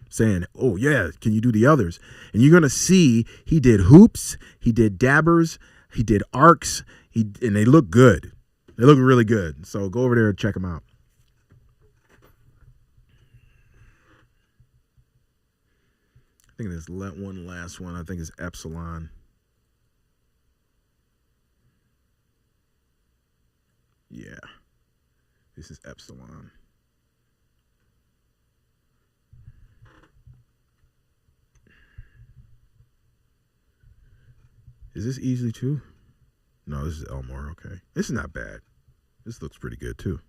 saying, oh yeah, can you do the others? And you're going to see he did hoops, he did dabbers, he did arcs, and they look good. They look really good. So go over there and check them out. I think there's one last one. I think it's Epsilon. Yeah, this is Epsilon. Is this easily too? No, this is Elmore. Okay, this is not bad. This looks pretty good too.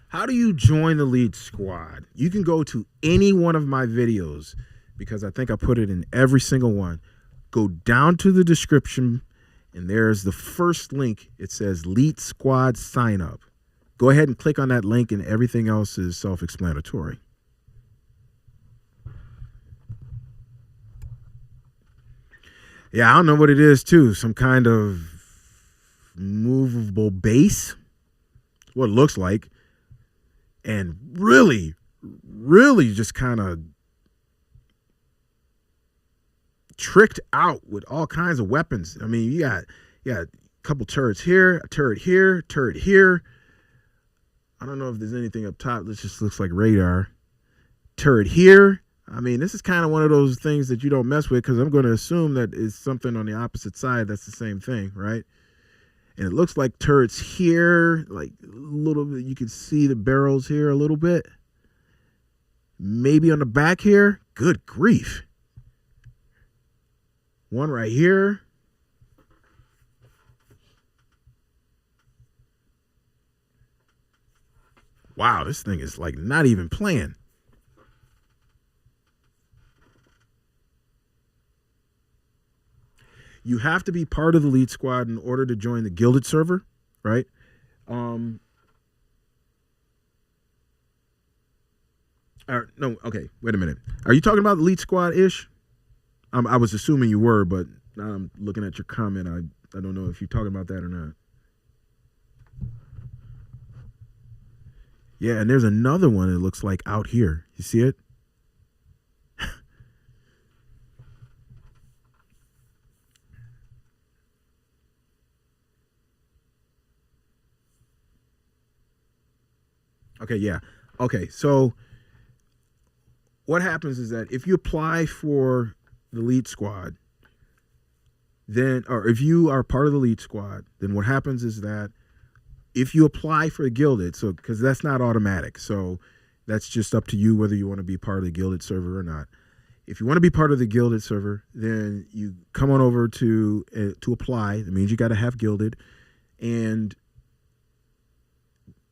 How do you join the lead squad? You can go to any one of my videos because I think I put it in every single one. Go down to the description, and there's the first link. It says Lead Squad Sign Up. Go ahead and click on that link, and everything else is self-explanatory. Yeah, I don't know what it is, too. Some kind of movable base. What it looks like. And really, really just kind of tricked out with all kinds of weapons. I mean, you got a couple turrets here, a turret here, turret here. I don't know if there's anything up top. This just looks like radar. Turret here. I mean, this is kind of one of those things that you don't mess with because I'm going to assume that it's something on the opposite side that's the same thing, right? And it looks like turrets here, like a little bit. You can see the barrels here a little bit. Maybe on the back here. Good grief. One right here. Wow, this thing is like not even playing. You have to be part of the lead squad in order to join the Guilded server, right? No, okay, wait a minute. Are you talking about the lead squad-ish? I was assuming you were, but now I'm looking at your comment. I don't know if you're talking about that or not. Yeah, and there's another one that looks like out here. You see it? Okay, yeah. Okay, so what happens is that if you apply for the elite squad, then, or if you are part of the elite squad, then what happens is that if you apply for a gilded, so because that's not automatic, so that's just up to you whether you want to be part of the gilded server or not. If you want to be part of the gilded server, then you come on over to apply. That means you got to have gilded, and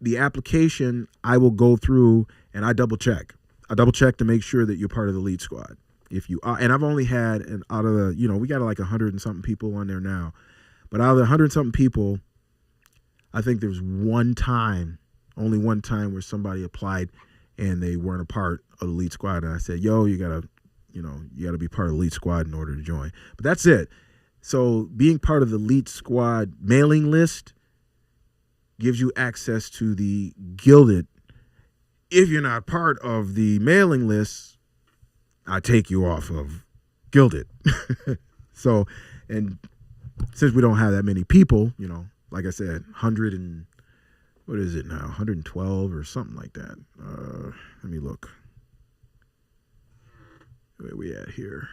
the application I will go through and I double check. I double check to make sure that you're part of the elite squad. If you are, and I've only had, and out of the, we got like 100 and something people on there now, but out of the 100 and something people, I think there's only one time where somebody applied and they weren't a part of the elite squad, and I said, "Yo, you gotta be part of the elite squad in order to join." But that's it. So being part of the elite squad mailing list gives you access to the gilded. If you're not part of the mailing list, I take you off of gilded. So, and since we don't have that many people, like I said, 100 and what is it now? 112 or something like that. Let me look. Where we at here?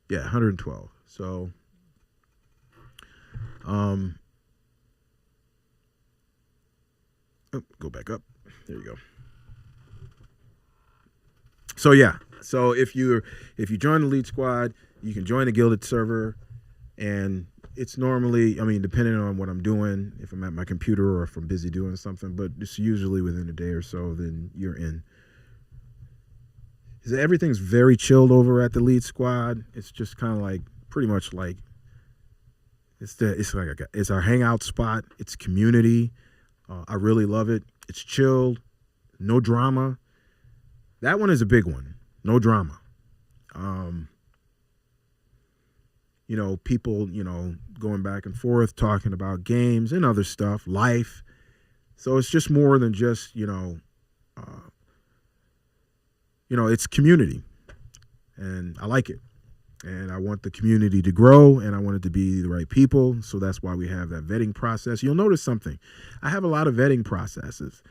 Yeah, 112. So, go back up. There you go. So yeah, so if you join the elite squad, you can join the gilded server, and it's normally, depending on what I'm doing, if I'm at my computer or if I'm busy doing something, but it's usually within a day or so, then you're in. Everything's very chilled over at the elite squad. It's just kind of like, pretty much like, it's our hangout spot. It's community. I really love it. It's chilled, no drama. That one is a big one. No drama. People, going back and forth, talking about games and other stuff, life. So it's just more than just, it's community, and I like it. And I want the community to grow, and I want it to be the right people. So that's why we have that vetting process. You'll notice something. I have a lot of vetting processes.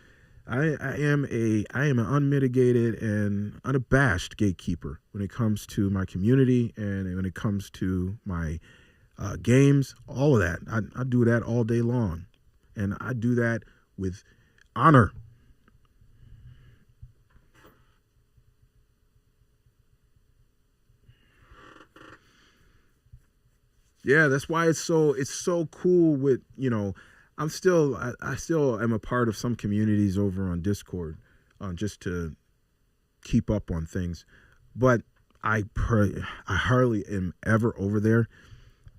I am an unmitigated and unabashed gatekeeper when it comes to my community and when it comes to my games, all of that. I do that all day long, and I do that with honor. Yeah, that's why it's so cool with, I still am a part of some communities over on Discord, just to keep up on things. But I hardly am ever over there.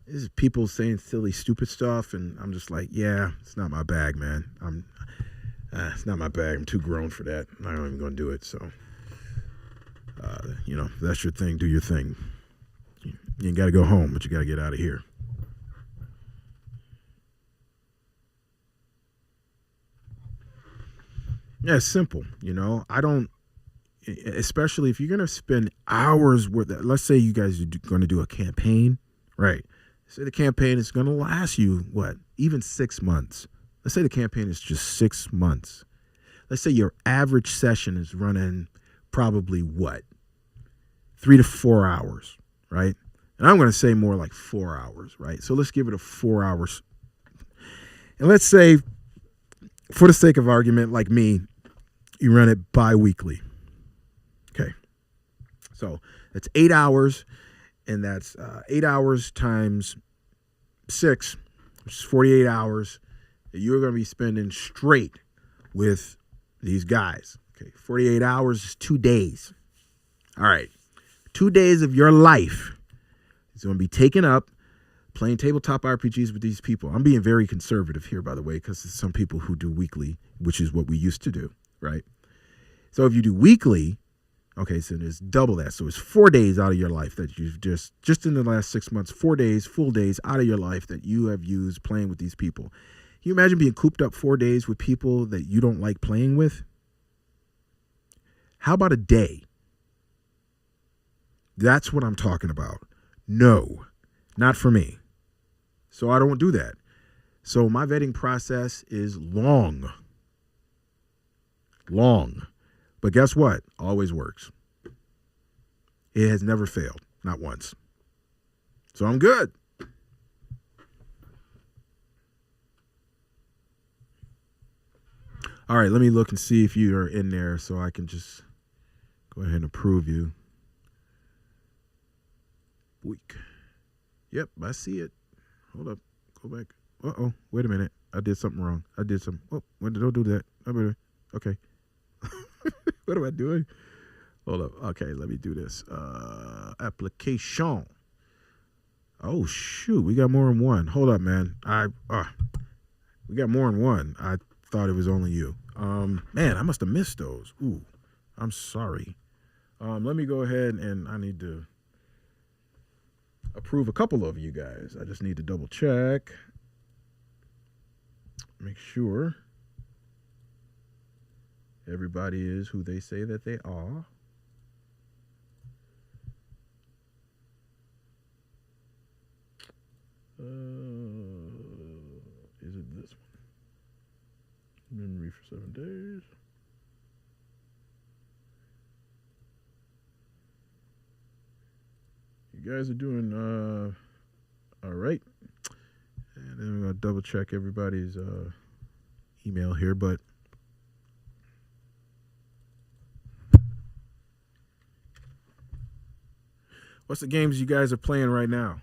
There's people saying silly, stupid stuff, and I'm just like, yeah, it's not my bag, man. It's not my bag. I'm too grown for that. I'm not even going to do it. So, if that's your thing, do your thing. You ain't got to go home, but you got to get out of here. Yeah, it's simple. I don't, especially if you're going to spend hours with that. Let's say you guys are going to do a campaign, right? Say the campaign is going to last you, even 6 months. Let's say the campaign is just 6 months. Let's say your average session is running probably 3 to 4 hours, right? And I'm going to say more like 4 hours, right? So let's give it a 4 hours. And let's say, for the sake of argument, like me, you run it bi-weekly. Okay. So that's 8 hours, and that's 8 hours times 6, which is 48 hours that you're going to be spending straight with these guys. Okay. 48 hours is 2 days. All right. 2 days of your life is going to be taken up playing tabletop RPGs with these people. I'm being very conservative here, by the way, because there's some people who do weekly, which is what we used to do, right? So if you do weekly, okay, so there's double that. So it's 4 days out of your life that you've just in the last 6 months, 4 days, full days out of your life that you have used playing with these people. Can you imagine being cooped up 4 days with people that you don't like playing with? How about a day? That's what I'm talking about. No, not for me. So I don't do that. So my vetting process is long. But guess what? Always works. It has never failed, not once. So I'm good. All right, let me look and see if you are in there so I can just go ahead and approve you. Weak. Yep, I see it. Hold up. Go back. Uh-oh. Wait a minute. I did something wrong. Oh, don't do that. Okay. What am I doing? Hold up. Okay, let me do this. Application. Oh, shoot. We got more than one. Hold up, man. We got more than one. I thought it was only you. Man, I must have missed those. Ooh, I'm sorry. Let me go ahead and I need to approve a couple of you guys. I just need to double check. Make sure everybody is who they say that they are. Is it this one? Memory for 7 days. You guys are doing all right. And then we're going to double check everybody's email here, but what's the games you guys are playing right now?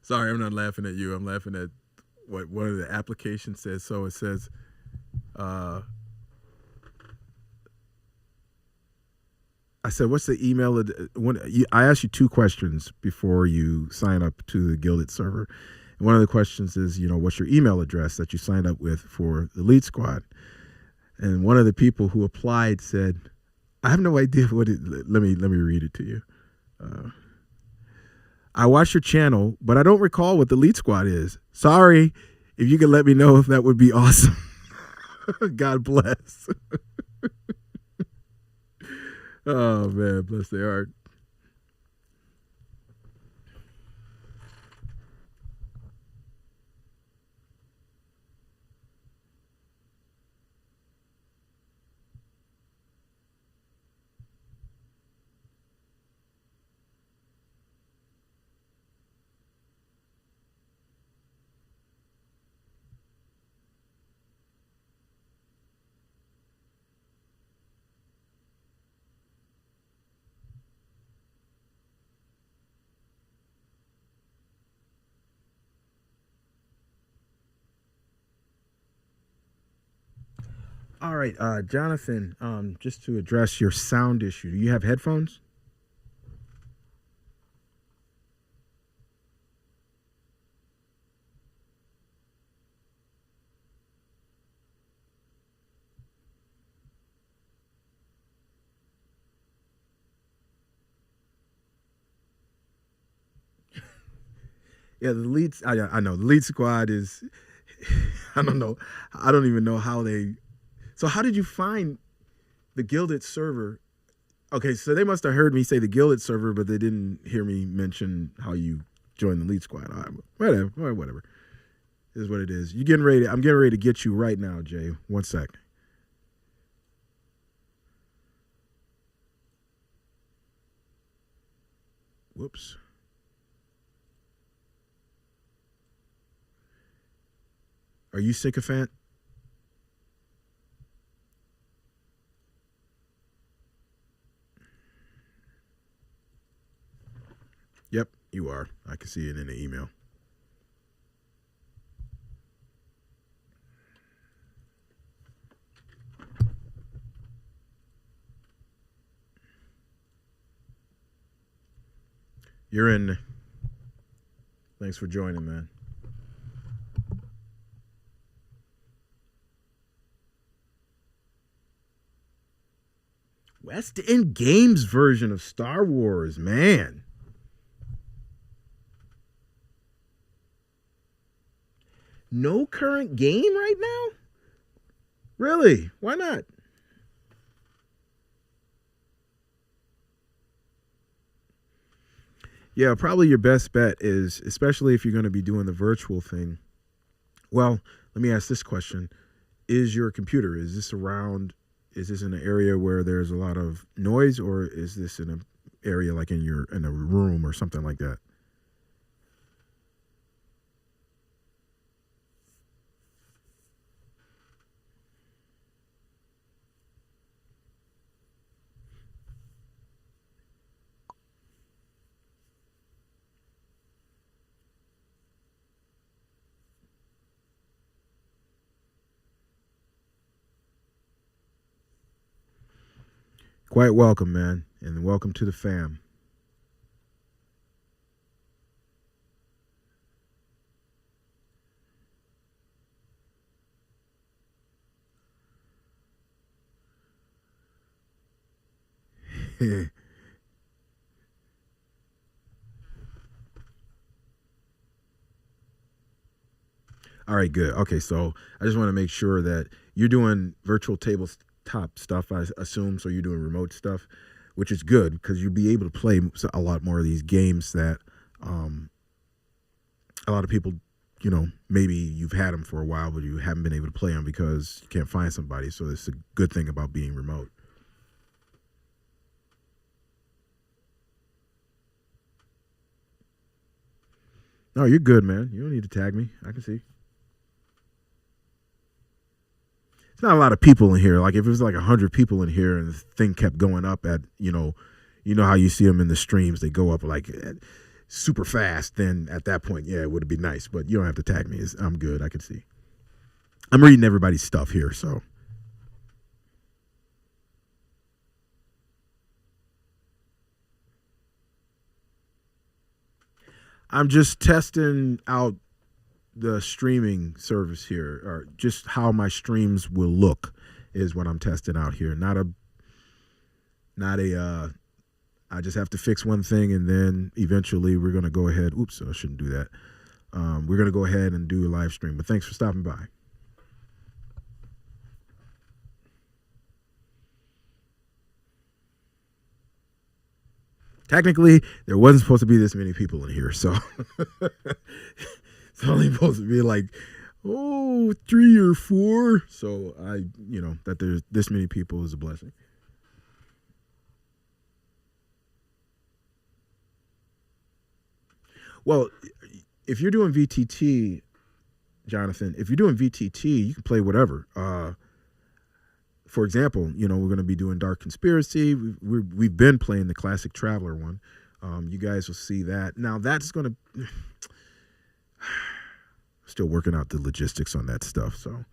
Sorry, I'm not laughing at you. I'm laughing at what one of the applications says. So it says, I said, what's the email? I asked you 2 questions before you sign up to the Guilded server. And one of the questions is, what's your email address that you signed up with for the Elite Squad? And one of the people who applied said, I have no idea what it, let me read it to you. I watch your channel, but I don't recall what the Elite Squad is. Sorry. If you could let me know, if that would be awesome. God bless. Oh, man. Bless their heart. All right, Jonathan, just to address your sound issue, do you have headphones? Yeah, the lead. I know the Lead Squad is. I don't know. I don't even know how they. So how did you find the Guilded server? Okay, so they must have heard me say the Guilded server, but they didn't hear me mention how you joined the Lead Squad. All right, whatever. It is what it is. You getting ready? I'm getting ready to get you right now, Jay. 1 sec. Whoops. Are you sycophant? Yep, you are. I can see it in the email. You're in. Thanks for joining, man. West End Games version of Star Wars, man. No current game right now? Really? Why not? Yeah, probably your best bet is, especially if you're going to be doing the virtual thing. Well, let me ask this question. Is your computer, is this in an area where there's a lot of noise, or is this in an area like in a room or something like that? Quite welcome, man, and welcome to the fam. All right, good. Okay, so I just want to make sure that you're doing virtual tabletop stuff, I assume, so you're doing remote stuff, which is good because you'll be able to play a lot more of these games that um, a lot of people, maybe you've had them for a while, but you haven't been able to play them because you can't find somebody. So it's a good thing about being remote. No, you're good, man. You don't need to tag me. I can see. It's not a lot of people in here. Like if it was like 100 people in here and the thing kept going up at, how you see them in the streams, they go up like super fast. Then at that point, yeah, it would be nice. But you don't have to tag me. I'm good. I can see. I'm reading everybody's stuff here, so. I'm just testing out the streaming service here, or just how my streams will look, is what I'm testing out here. Not a. I just have to fix one thing, and then eventually we're gonna go ahead. Oops, I shouldn't do that. We're gonna go ahead and do a live stream. But thanks for stopping by. Technically, there wasn't supposed to be this many people in here, so it's only supposed to be like, 3 or 4. So that there's this many people is a blessing. Well, if you're doing VTT, Jonathan, if you're doing VTT, you can play whatever. For example, we're going to be doing Dark Conspiracy. We've been playing the classic Traveler one. You guys will see that. Now that's going to still working out the logistics on that stuff. So,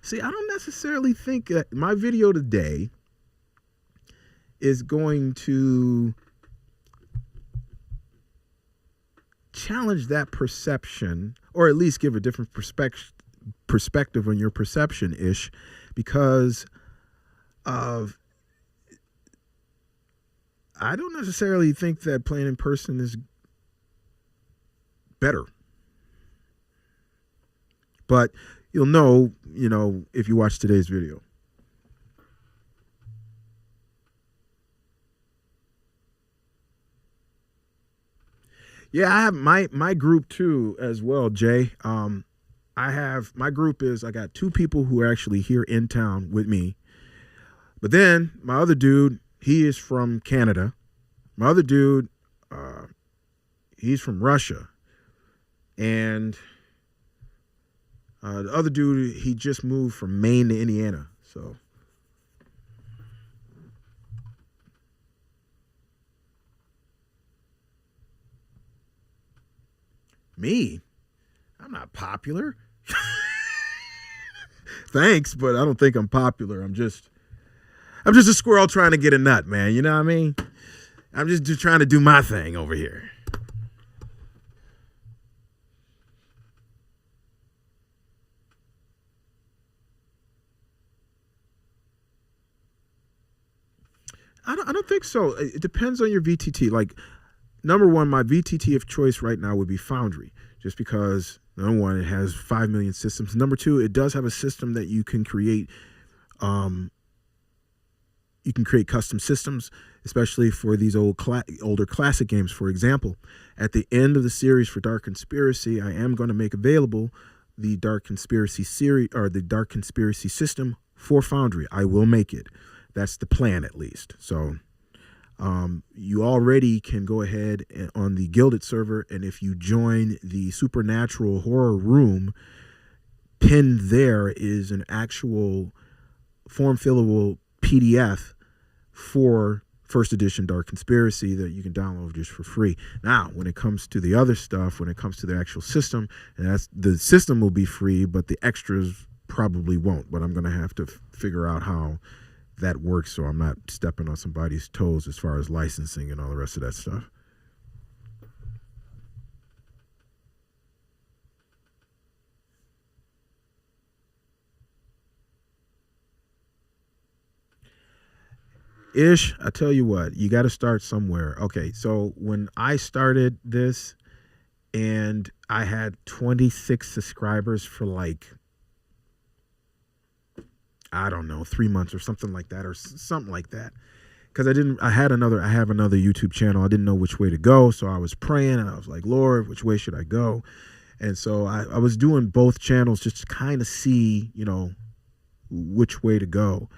see, I don't necessarily think that my video today is going to challenge that perception, or at least give a different perspective on your perception ish, because of I don't necessarily think that playing in person is better, but you'll know, if you watch today's video. Yeah, I have my group too as well, Jay. I have my group I got 2 people who are actually here in town with me. But then my other dude, he is from Canada. My other dude, he's from Russia. And the other dude, he just moved from Maine to Indiana. So me, I'm not popular. Thanks, but I don't think I'm popular. I'm just a squirrel trying to get a nut, man. You know what I mean? I'm just trying to do my thing over here. I don't think so. It depends on your VTT. Like, number one, my VTT of choice right now would be Foundry, just because, number one, it has 5 million systems. Number two, it does have a system that you can create. You can create custom systems, especially for these older classic games. For example, at the end of the series for Dark Conspiracy, I am going to make available the Dark Conspiracy series, or the Dark Conspiracy system for Foundry. I will make it. That's the plan, at least. So you already can go ahead on the Gilded server, and if you join the Supernatural Horror Room, pinned there is an actual form-fillable PDF for first edition Dark Conspiracy that you can download just for free. Now, when it comes to the other stuff, when it comes to the actual system, and the system will be free, but the extras probably won't. But I'm going to have to figure out how that works so I'm not stepping on somebody's toes as far as licensing and all the rest of that stuff. Ish, I tell you what, you got to start somewhere. Okay, so when I started this and I had 26 subscribers for like, I don't know, 3 months or something like that, or something like that. Because I have another YouTube channel. I didn't know which way to go. So I was praying and I was like, Lord, which way should I go? And so I was doing both channels just to kind of see, which way to go.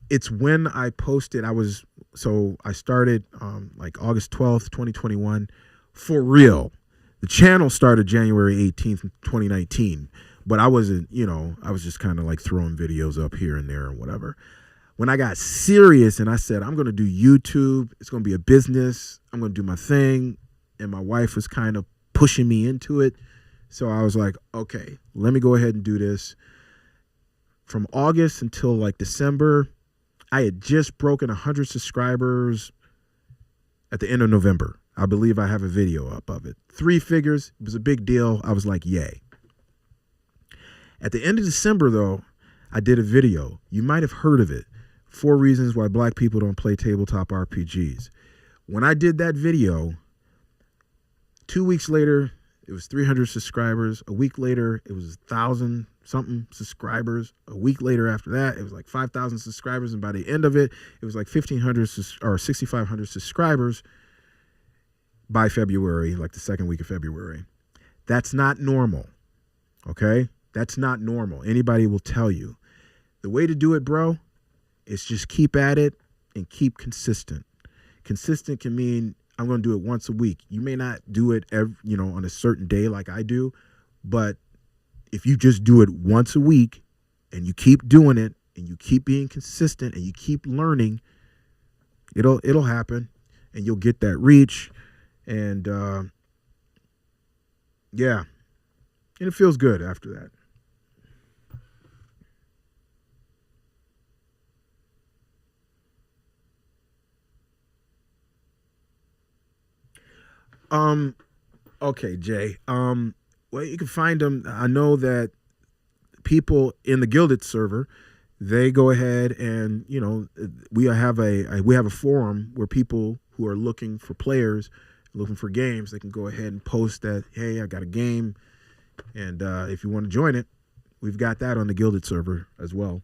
It's when I posted, I started like August 12th, 2021, for real. The channel started January 18th, 2019, but I wasn't, I was just kind of like throwing videos up here and there or whatever. When I got serious and I said, I'm going to do YouTube, it's going to be a business, I'm going to do my thing, and my wife was kind of pushing me into it. So I was like, okay, let me go ahead and do this. From August until like December, I had just broken 100 subscribers at the end of November. I believe I have a video up of it. 3 figures. It was a big deal. I was like, yay. At the end of December, though, I did a video. You might have heard of it. 4 reasons why black people don't play tabletop RPGs. When I did that video, 2 weeks later, it was 300 subscribers. A week later, it was 1,000 something subscribers. A week later after that, it was like 5,000 subscribers. And by the end of it, it was like 1,500 or 6,500 subscribers by February, like the second week of February. That's not normal. Okay? That's not normal. Anybody will tell you. The way to do it, bro, is just keep at it and keep consistent. Consistent can mean I'm going to do it once a week. You may not do it on a certain day like I do, but if you just do it once a week and you keep doing it and you keep being consistent and you keep learning, it'll happen and you'll get that reach. And yeah, and it feels good after that. Okay, Jay. Well, you can find them. I know that people in the Gilded server, they go ahead and, we have a forum where people who are looking for players, looking for games, they can go ahead and post that, hey, I got a game. And if you want to join it, we've got that on the Gilded server as well.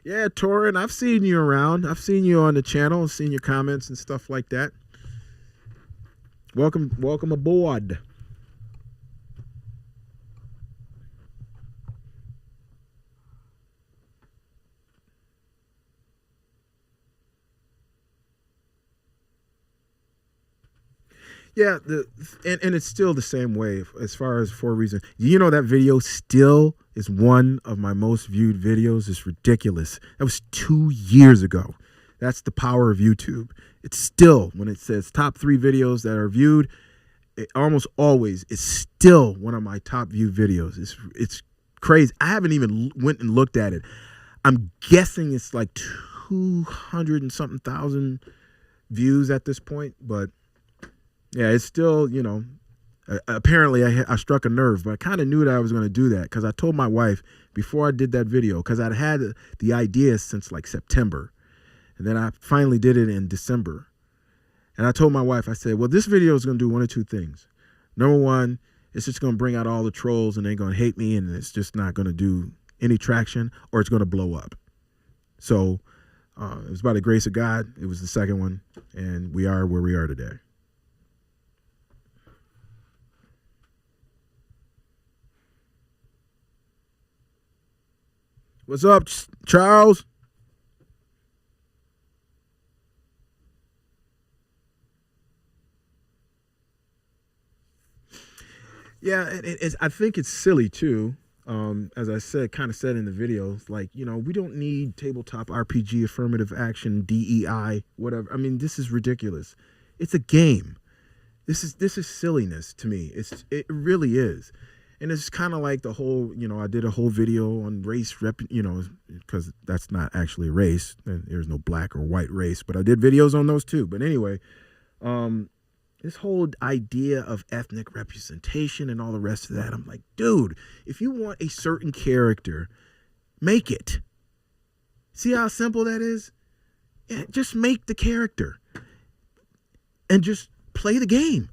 Yeah, Torin, I've seen you around. I've seen you on the channel, seen your comments and stuff like that. Welcome aboard. Yeah, and it's still the same way as far as 4 reasons. That video still is one of my most viewed videos. It's ridiculous. That was 2 years ago. That's the power of YouTube. It's still, when it says top 3 videos that are viewed, it almost always is still one of my top viewed videos. It's crazy. I haven't even went and looked at it. I'm guessing it's like 200 and something thousand views at this point, but yeah, it's still, you know, apparently I struck a nerve, but I kind of knew that I was going to do that because I told my wife before I did that video, because I'd had the idea since like September, and then I finally did it in December. And I told my wife, I said, well, this video is going to do one or two things. Number one, it's just going to bring out all the trolls and they're going to hate me and it's just not going to do any traction, or it's going to blow up. So it was by the grace of God. It was the second one, and we are where we are today. What's up, Charles? Yeah, I think it's silly too. As I said, kind of said in the video, like, you know, we don't need tabletop RPG, affirmative action, DEI, whatever. I mean, this is ridiculous. It's a game. This is silliness to me. It really is. And it's kind of like the whole, you know, I did a whole video on race, you know, because that's not actually a race. There's no black or white race, but I did videos on those too. But anyway, this whole idea of ethnic representation and all the rest of that, I'm like, dude, if you want a certain character, make it. See how simple that is? Yeah, just make the character and just play the game.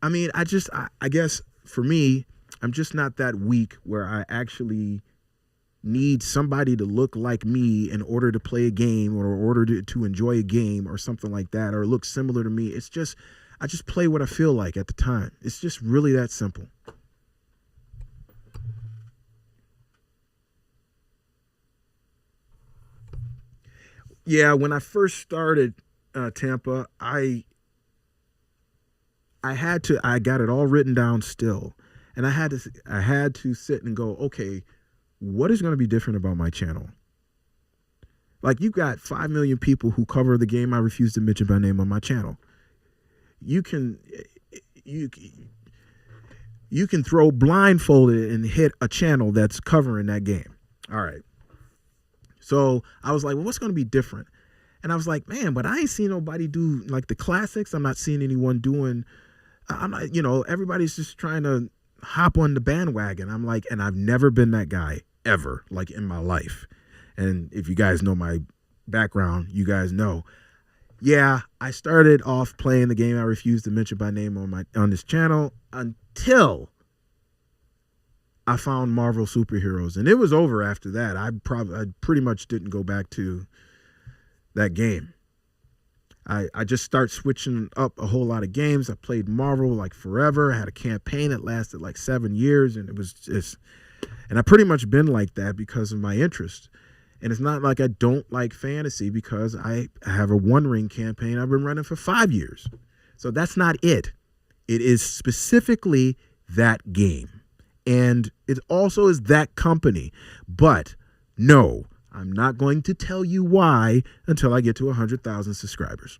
I mean, I guess for me, I'm just not that weak where I actually need somebody to look like me in order to play a game or in order to enjoy a game or something like that, or look similar to me. It's just, I just play what I feel like at the time. It's just really that simple. Yeah, when I first started Tampa, I got it all written down still. And I had to sit and go, okay, what is going to be different about my channel? Like, you've got 5 million people who cover the game I refuse to mention by name on my channel. You can throw blindfolded and hit a channel that's covering that game. All right. So I was like, well, what's going to be different? And I was like, man, but I ain't seen nobody do like the classics. I'm not seeing anyone doing, I'm not, you know, everybody's just trying to hop on the bandwagon. I'm like, and I've never been that guy ever, like, in my life. And if you guys know my background, you guys know, yeah, I started off playing the game I refuse to mention by name on this channel until I found Marvel superheroes, and it was over after that. I pretty much didn't go back to that game. I just start switching up a whole lot of games. I played Marvel like forever. I had a campaign that lasted like 7 years, and it was just, and I pretty much been like that because of my interest. And it's not like I don't like fantasy, because I have a One Ring campaign I've been running for 5 years. So that's not it. It is specifically that game. And it also is that company. But no, I'm not going to tell you why until I get to 100,000 subscribers.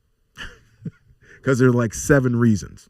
Because there are like 7 reasons.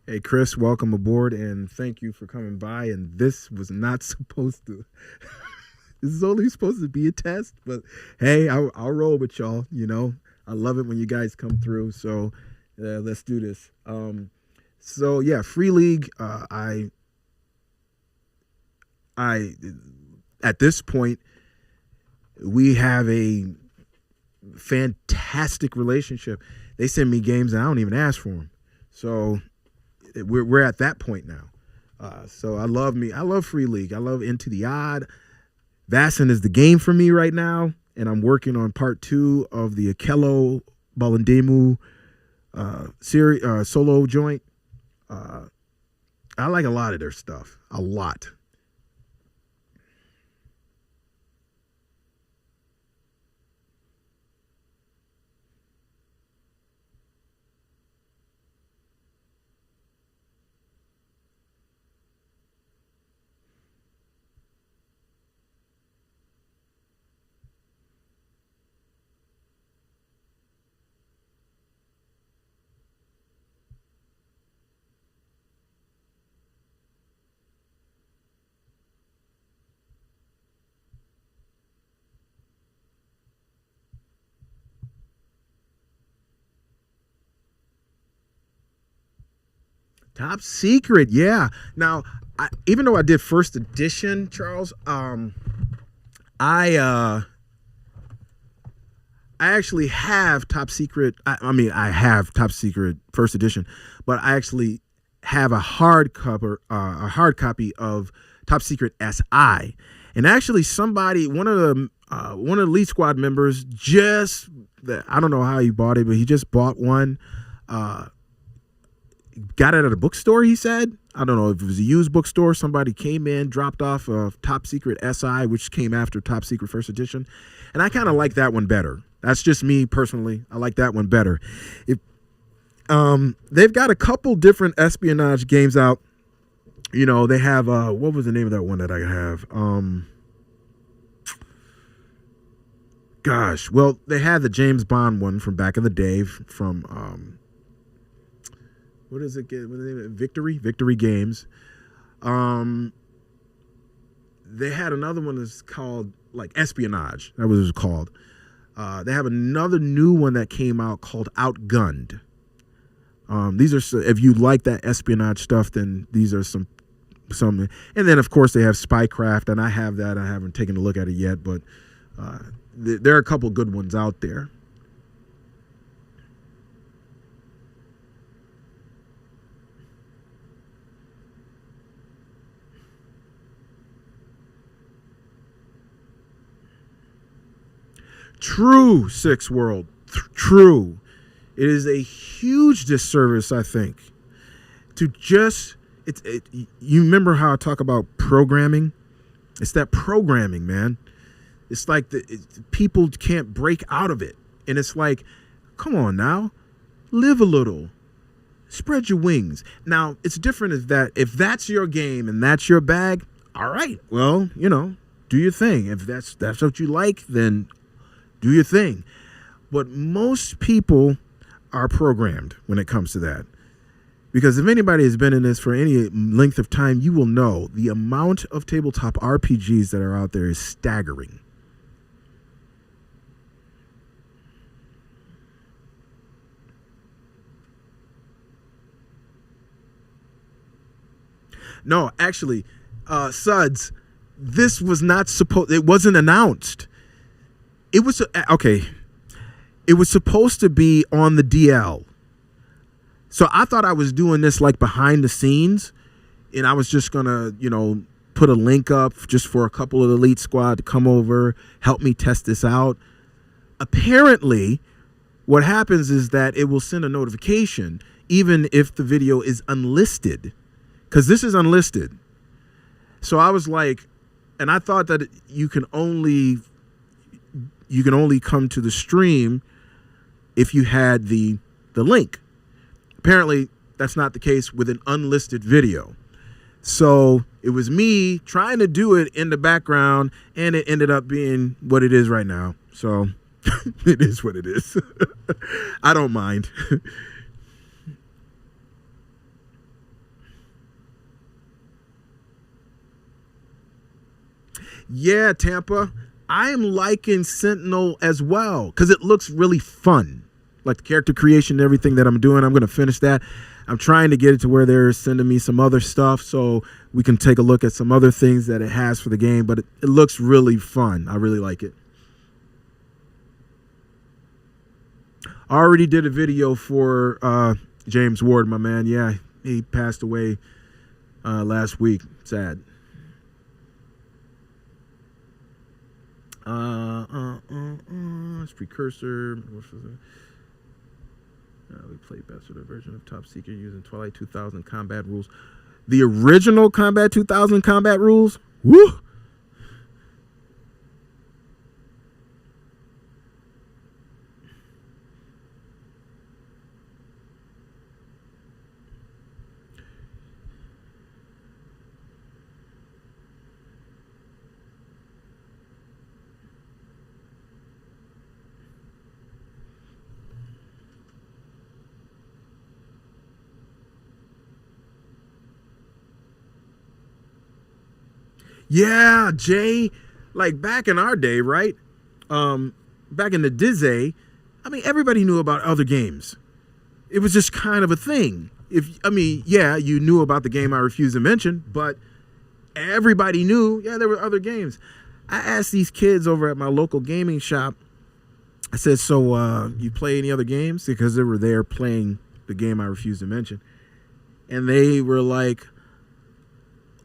Hey, Chris, welcome aboard, and thank you for coming by. And this was not supposed to, this is only supposed to be a test, but hey, I'll roll with y'all. You know, I love it when you guys come through. So let's do this. So yeah, Free League. I at this point we have a fantastic relationship. They send me games and I don't even ask for them. So we're at that point now. So I love Free League. I love Into the Odd. Vassin is the game for me right now, and I'm working on part 2 of the Akello Balandemu series solo joint. I like a lot of their stuff. A lot. Top Secret, yeah. Now, even though I did first edition, Charles, I actually have Top Secret. I mean, I have Top Secret first edition, but I actually have a hard copy of Top Secret SI. And actually, one of the Elite Squad members I don't know how he bought it, but he just bought one. Got it at a bookstore, he said. I don't know if it was a used bookstore. Somebody came in, dropped off of Top Secret SI, which came after Top Secret First Edition. And I kind of like that one better. That's just me personally. I like that one better. They've got a couple different espionage games out. You know, they have, what was the name of that one that I have? Well, they had the James Bond one from back in the day from, what is it? Victory Games. They had another one that's called like Espionage. That was what it was called. They have another new one that came out called Outgunned. These are, if you like that espionage stuff, then these are some. And then of course they have Spycraft, and I have that. I haven't taken a look at it yet, but there are a couple good ones out there. True, Six World. True. It is a huge disservice, I think, to just you remember how I talk about programming? It's that programming, man. It's like people can't break out of it. And it's like, come on now, live a little. Spread your wings. Now, it's different if that's your game and that's your bag, all right. Well, do your thing. If that's what you like, then do your thing. But most people are programmed when it comes to that. Because if anybody has been in this for any length of time, you will know the amount of tabletop RPGs that are out there is staggering. No, actually, Suds, this was not it wasn't announced. It was, okay, it was supposed to be on the DL. So I thought I was doing this like behind the scenes, and I was just going to, put a link up just for a couple of the Elite Squad to come over, help me test this out. Apparently, what happens is that it will send a notification even if the video is unlisted, because this is unlisted. So I was like, and I thought that you can only come to the stream if you had the link. Apparently, that's not the case with an unlisted video. So it was me trying to do it in the background, and it ended up being what it is right now. So it is what it is. I don't mind. Yeah, Tampa. I am liking Sentinel as well because it looks really fun. like the character creation and everything that I'm doing. I'm going to finish that. I'm trying to get it to where they're sending me some other stuff so we can take a look at some other things that it has for the game. But it looks really fun. I really like it. I already did a video for James Ward, my man. Yeah, he passed away last week. Sad. It's Precursor. We played best with a version of Top Secret using Twilight 2000 combat rules. The original Combat 2000 combat rules? Woo! Yeah, Jay, like back in our day, right? Back in the Dizzy, I mean, everybody knew about other games. It was just kind of a thing. Yeah, you knew about the game I refuse to mention, but everybody knew, yeah, there were other games. I asked these kids over at my local gaming shop, I said, so you play any other games? Because they were there playing the game I refuse to mention. And they were like,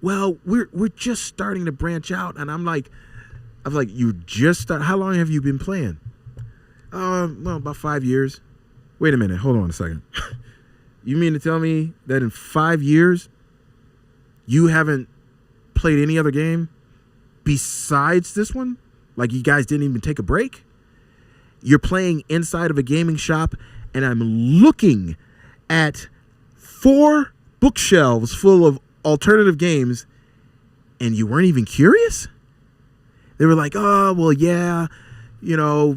well, we're just starting to branch out. And I'm like, you just start? How long have you been playing? Well, about 5 years. Wait a minute. Hold on a second. You mean to tell me that in 5 years, you haven't played any other game besides this one? Like you guys didn't even take a break? You're playing inside of a gaming shop, and I'm looking at 4 bookshelves full of alternative games, and you weren't even curious? They were like, oh, well, yeah, you know,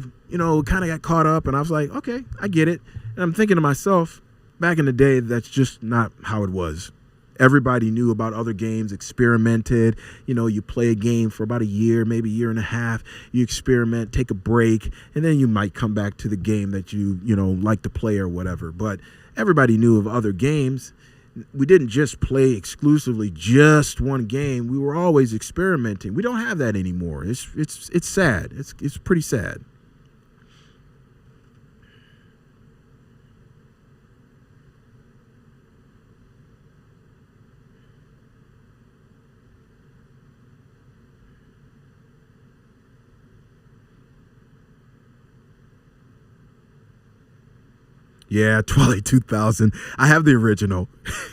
kind of got caught up. And I was like, okay, I get it. And I'm thinking to myself, back in the day, that's just not how it was. Everybody knew about other games, experimented. You play a game for about a year, maybe a year and a half. You experiment, take a break, and then you might come back to the game that you like to play or whatever. But everybody knew of other games. We didn't just play exclusively just one game. We were always experimenting. We don't have that anymore. It's sad. It's pretty sad. Yeah, Twilight 2000. I have the original.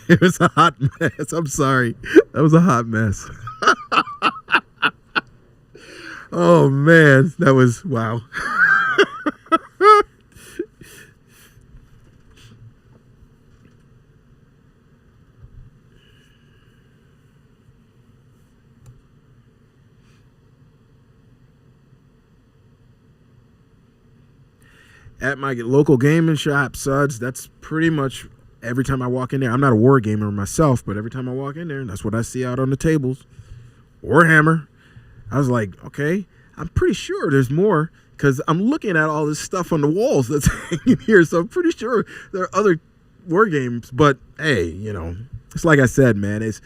It was a hot mess. I'm sorry. That was a hot mess. Oh, man. That was, wow. At my local gaming shop, Suds, that's pretty much every time I walk in there. I'm not a war gamer myself, but every time I walk in there, that's what I see out on the tables. Warhammer. I was like, okay, I'm pretty sure there's more because I'm looking at all this stuff on the walls that's hanging here. So I'm pretty sure there are other war games. But hey, it's like I said, man, it's,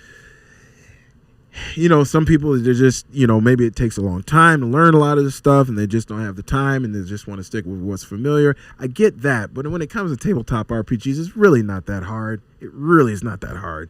some people, they're just, maybe it takes a long time to learn a lot of this stuff and they just don't have the time and they just want to stick with what's familiar. I get that. But when it comes to tabletop RPGs, it's really not that hard. It really is not that hard.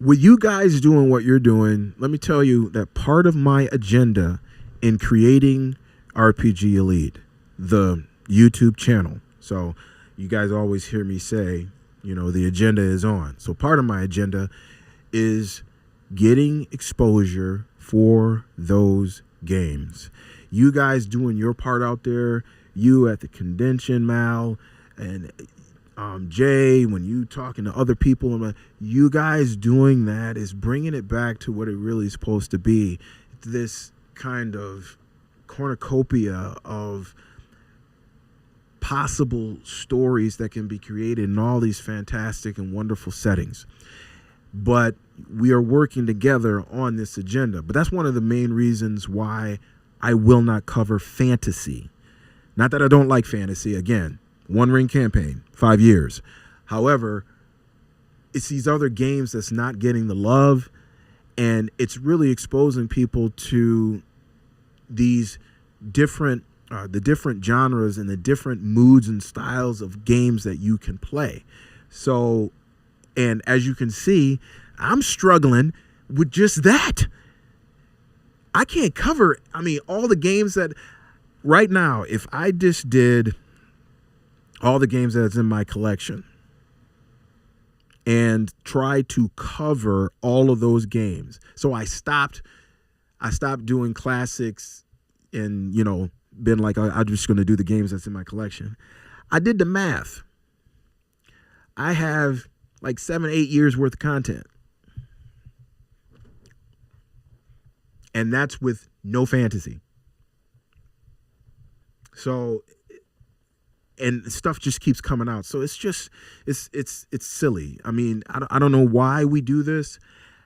With you guys doing what you're doing, let me tell you that part of my agenda in creating RPG Elite, the YouTube channel. So you guys always hear me say, the agenda is on. So part of my agenda is getting exposure for those games. You guys doing your part out there, you at the convention, Mal, and Jay, when you talking to other people, you guys doing that is bringing it back to what it really is supposed to be. This kind of cornucopia of possible stories that can be created in all these fantastic and wonderful settings. But we are working together on this agenda. But that's one of the main reasons why I will not cover fantasy. Not that I don't like fantasy. Again, One Ring Campaign, 5 years. However, it's these other games that's not getting the love, and it's really exposing people to these different the different genres and the different moods and styles of games that you can play. So, and as you can see, I'm struggling with just that. I can't cover, all the games that right now, if I just did all the games that's in my collection and try to cover all of those games. So I stopped doing classics and, been like, I'm just going to do the games that's in my collection. I did the math. I have like 7-8 years worth of content. And that's with no fantasy. So, and stuff just keeps coming out. So it's just, it's silly. I don't know why we do this.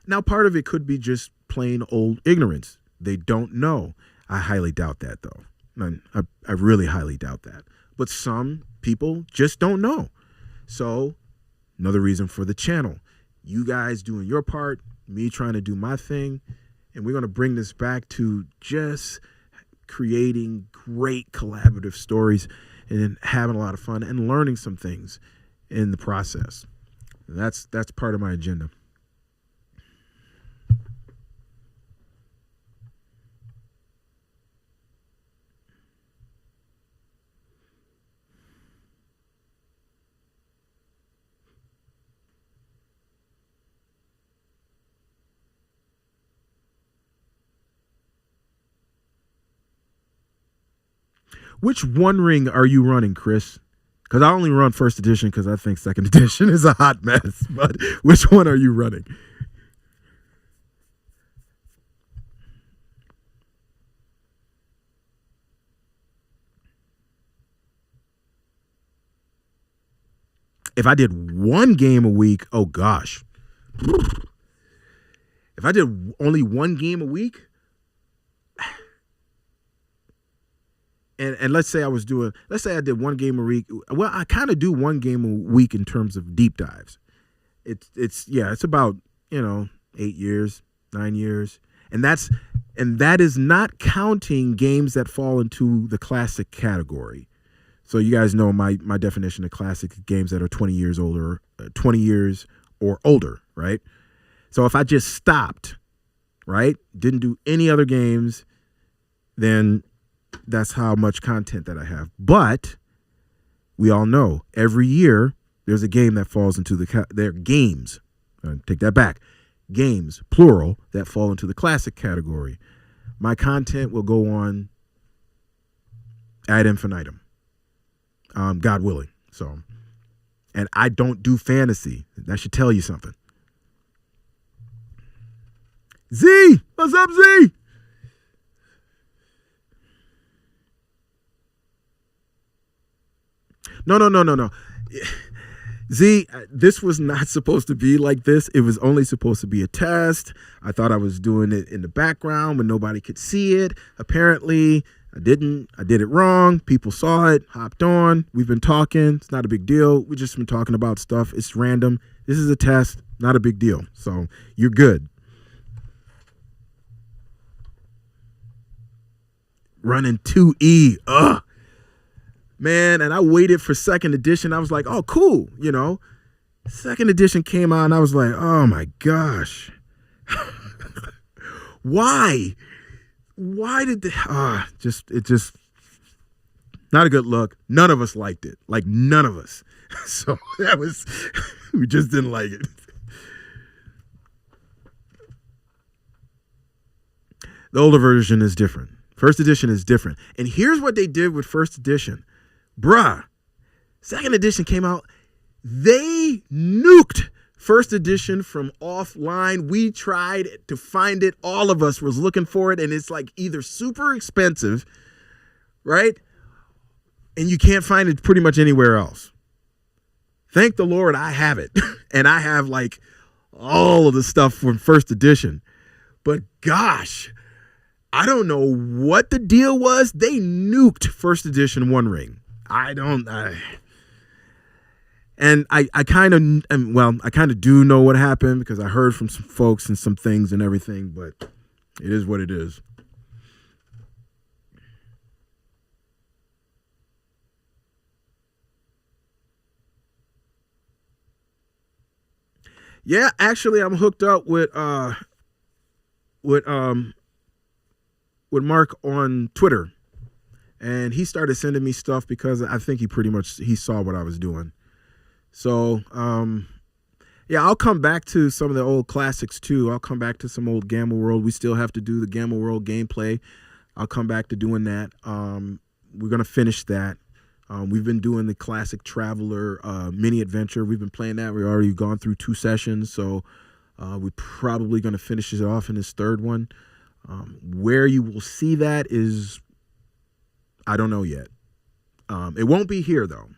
Now, part of it could be just plain old ignorance. They don't know. I highly doubt that, though. I really highly doubt that. But some people just don't know. So another reason for the channel. You guys doing your part, me trying to do my thing. And we're going to bring this back to just creating great collaborative stories and having a lot of fun and learning some things in the process. That's part of my agenda. Which One Ring are you running, Chris? Because I only run first edition because I think second edition is a hot mess. But which one are you running? If I did one game a week, oh gosh. If I did only one game a week, and let's say I did one game a week. Well, I kind of do one game a week in terms of deep dives. It's about, 8 years, 9 years. And that is not counting games that fall into the classic category. So you guys know my definition of classic games that are 20 years older, 20 years or older, right? So if I just stopped, right, didn't do any other games, then that's how much content that I have. But we all know every year there's a game that falls into their games. Take that back. Games, plural, that fall into the classic category. My content will go on ad infinitum, God willing. So, and I don't do fantasy. That should tell you something. Z, what's up, Z? No. Z, this was not supposed to be like this. It was only supposed to be a test. I thought I was doing it in the background when nobody could see it. Apparently, I didn't. I did it wrong. People saw it, hopped on. We've been talking. It's not a big deal. We've just been talking about stuff. It's random. This is a test. Not a big deal. So you're good. Running 2E. Ugh. Man, and I waited for second edition. I was like, oh, cool, Second edition came out, and I was like, oh, my gosh. Why? Why did they... it just... Not a good look. None of us liked it. Like, none of us. So, that was... We just didn't like it. The older version is different. First edition is different. And here's what they did with first edition. Bruh, second edition came out. They nuked First edition from offline. We tried to find it. All of us was looking for it, and it's like either super expensive, right? And you can't find it pretty much anywhere else. Thank the Lord I have it. And I have like all of the stuff from first edition. But gosh, I don't know what the deal was. They nuked first edition One Ring. I kind of do know what happened because I heard from some folks and some things and everything, but it is what it is. Yeah, actually, I'm hooked up with Mark on Twitter, and he started sending me stuff because I think he saw what I was doing. So, yeah, I'll come back to some of the old classics too. I'll come back to some old Gamma World. We still have to do the Gamma World gameplay. I'll come back to doing that. We're going to finish that. We've been doing the classic Traveler mini adventure. We've been playing that. We've already gone through 2 sessions, so we're probably going to finish it off in this 3rd one. Where you will see that is, I don't know yet. It won't be here, though.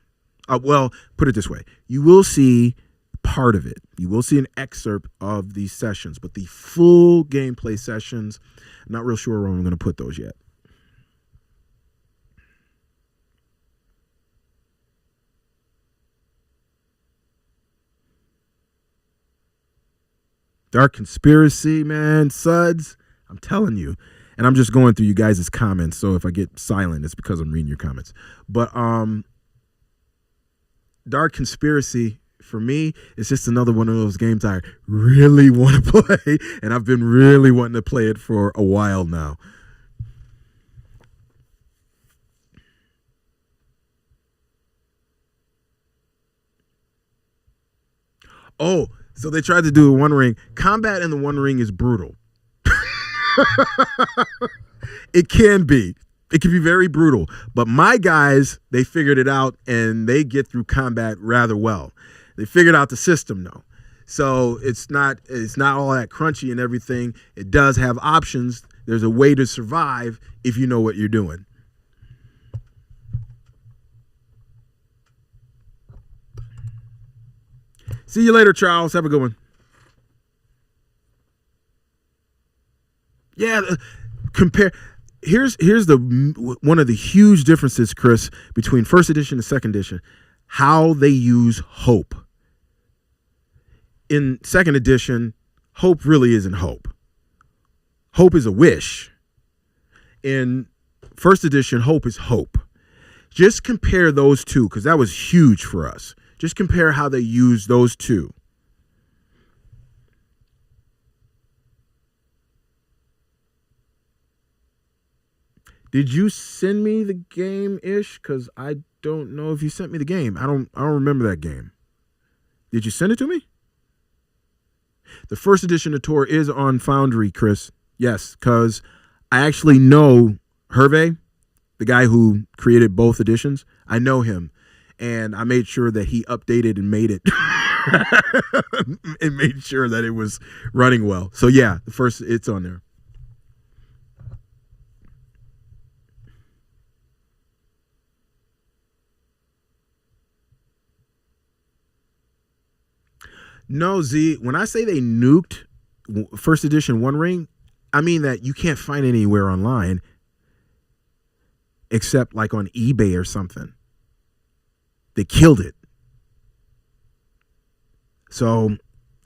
Well, put it this way. You will see part of it. You will see an excerpt of these sessions, but the full gameplay sessions, I'm not real sure where I'm going to put those yet. Dark Conspiracy, man, Suds, I'm telling you. And I'm just going through you guys' comments, so if I get silent, it's because I'm reading your comments. But Dark Conspiracy, for me, it's just another one of those games I really want to play, and I've been really wanting to play it for a while now. Oh, so they tried to do a One Ring. Combat in the One Ring is brutal. It can be. It can be very brutal. But my guys, they figured it out, and they get through combat rather well. They figured out the system, though. So it's not all that crunchy and everything. It does have options. There's a way to survive if you know what you're doing. See you later, Charles. Have a good one. Yeah, compare. Here's the one of the huge differences, Chris, between first edition and second edition. How they use hope. In second edition, hope really isn't hope. Hope is a wish. In first edition, hope is hope. Just compare those two, because that was huge for us. Just compare how they use those two. Did you send me the game-ish? Because I don't know if you sent me the game. I don't remember that game. Did you send it to me? The first edition of Tor is on Foundry, Chris. Yes, because I actually know Hervé, the guy who created both editions. I know him. And I made sure that he updated and made it. And made sure that it was running well. So yeah, it's on there. No, Z, when I say they nuked first edition One Ring, I mean that you can't find it anywhere online except like on eBay or something. They killed it. So,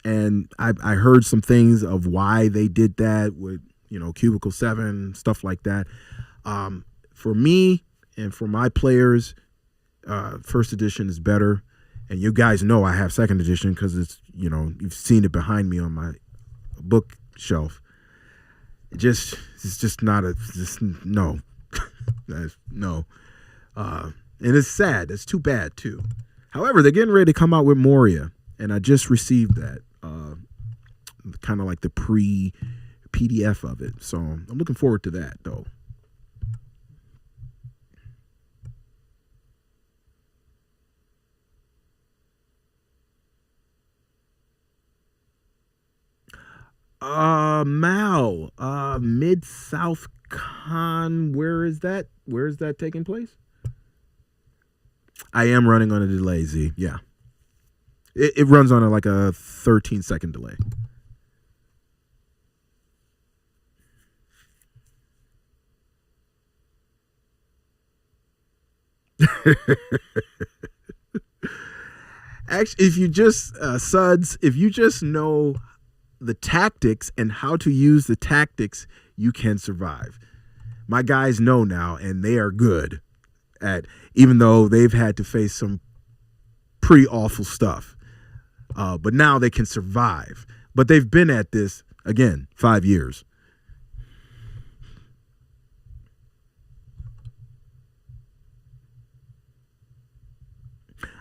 and I heard some things of why they did that with, Cubicle 7, stuff like that. For me and for my players, first edition is better. And you guys know I have second edition because it's, you've seen it behind me on my bookshelf. It's just not no. No. And it's sad. It's too bad, too. However, they're getting ready to come out with Moria. And I just received that. Kind of like the pre-PDF of it. So I'm looking forward to that, though. Mal, Mid South Con. Where is that? Where is that taking place? I am running on a delay, Z. Yeah. It runs on like a 13-second delay. Actually, if you just Suds, if you just know the tactics and how to use the tactics, you can survive. My guys know now, and they are good at, even though they've had to face some pretty awful stuff. But now they can survive. But they've been at this, again, 5 years.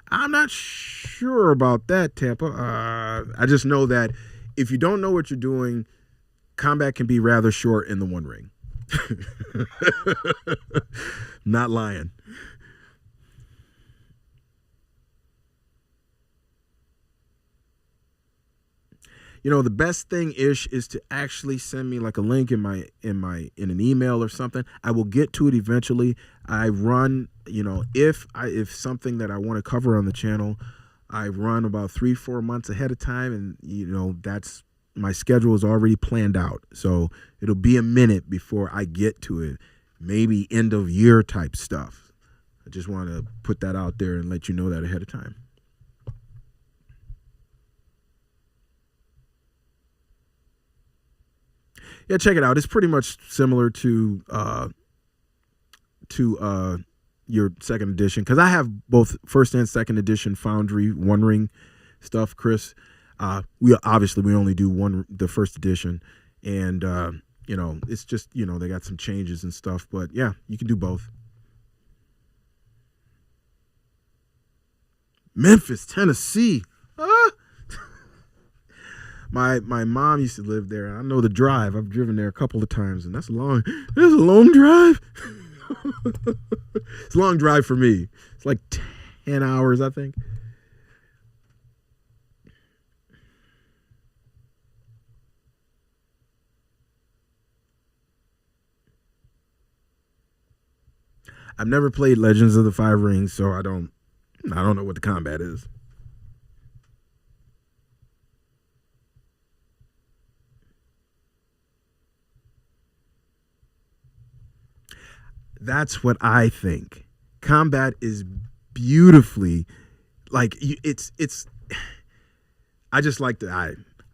I'm not sure about that, Tampa. I just know that if you don't know what you're doing, combat can be rather short in the One Ring. Not lying. You know, the best thing ish is to actually send me like a link in an email or something. I will get to it eventually. I run, you know, if something that I want to cover on the channel, I run about 3-4 months ahead of time, and you know, that's, my schedule is already planned out. So it'll be a minute before I get to it. Maybe end of year type stuff. I just want to put that out there and let you know that ahead of time. Yeah, check it out. It's pretty much similar to your second edition, because I have both first and second edition Foundry One Ring stuff, Chris. We only do the first edition, and you know, it's just, you know, they got some changes and stuff, but yeah, you can do both. Memphis, Tennessee. My mom used to live there. I know the drive. I've driven there a couple of times, and that's a long drive. It's a long drive for me. It's like 10 hours, I think. I've never played Legends of the Five Rings, so I don't know what the combat is. That's what I think. Combat is beautifully, like, it's. I just like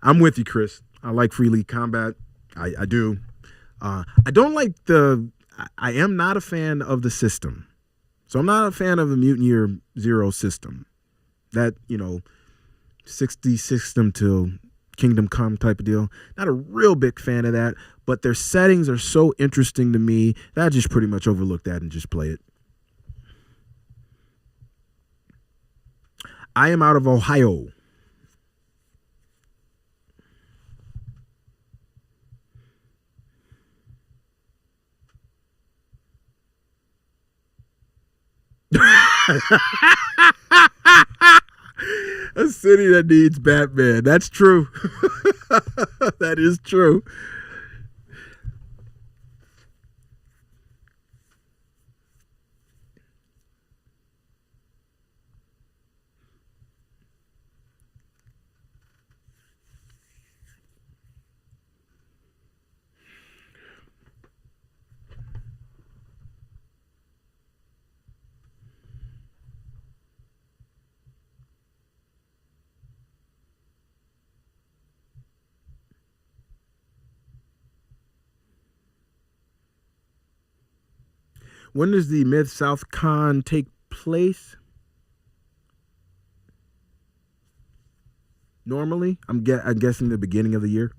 I'm with you, Chris. I like free league combat. I do. I don't like I am not a fan of the system. So I'm not a fan of the Mutant Year Zero system. That, you know, 60 system till Kingdom Come type of deal. Not a real big fan of that, but their settings are so interesting to me that I just pretty much overlook that and just play it. I am out of Ohio. A city that needs Batman. That's true. That is true. When does the Mid South Con take place? Normally, I'm guessing the beginning of the year.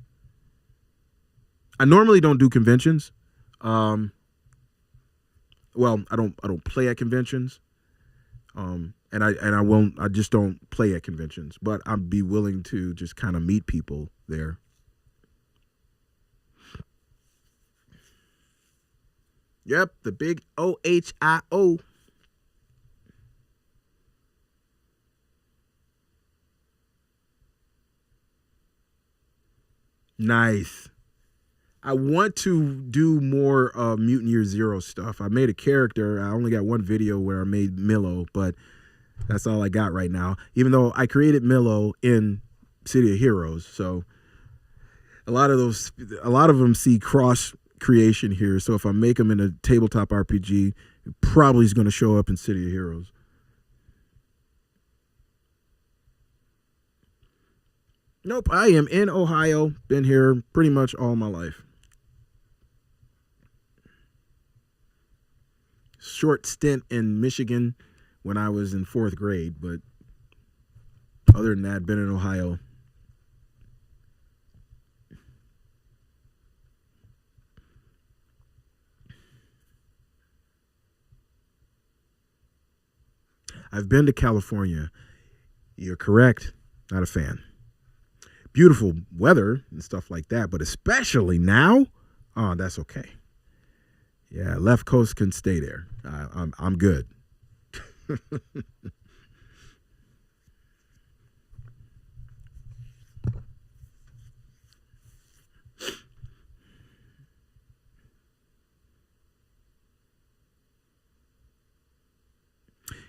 I normally don't do conventions. Well, I don't play at conventions. And I just don't play at conventions, but I'd be willing to just kind of meet people there. Yep, the big OHIO. Nice. I want to do more Mutant Year Zero stuff. I made a character. I only got one video where I made Milo, but that's all I got right now. Even though I created Milo in City of Heroes, so a lot of them see cross creation here. So if I make them in a tabletop RPG, it probably is going to show up in City of Heroes. Nope, I am in Ohio. Been here pretty much all my life. Short stint in Michigan when I was in 4th grade, but other than that, been in Ohio. I've been to California. You're correct. Not a fan. Beautiful weather and stuff like that, but especially now, oh, that's okay. Yeah, left coast can stay there. I'm good.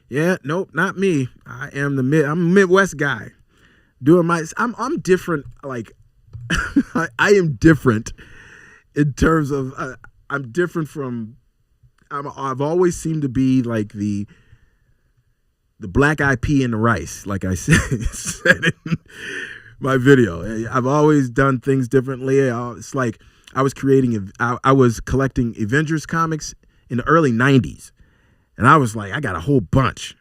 Yeah, nope, not me. I'm a Midwest guy. I'm different. Like I am different in terms of I'm different from. I've always seemed to be like the black eyed pea in the rice, like I said in my video. I've always done things differently. It's like I was collecting Avengers comics in the early '90s, and I was like, I got a whole bunch.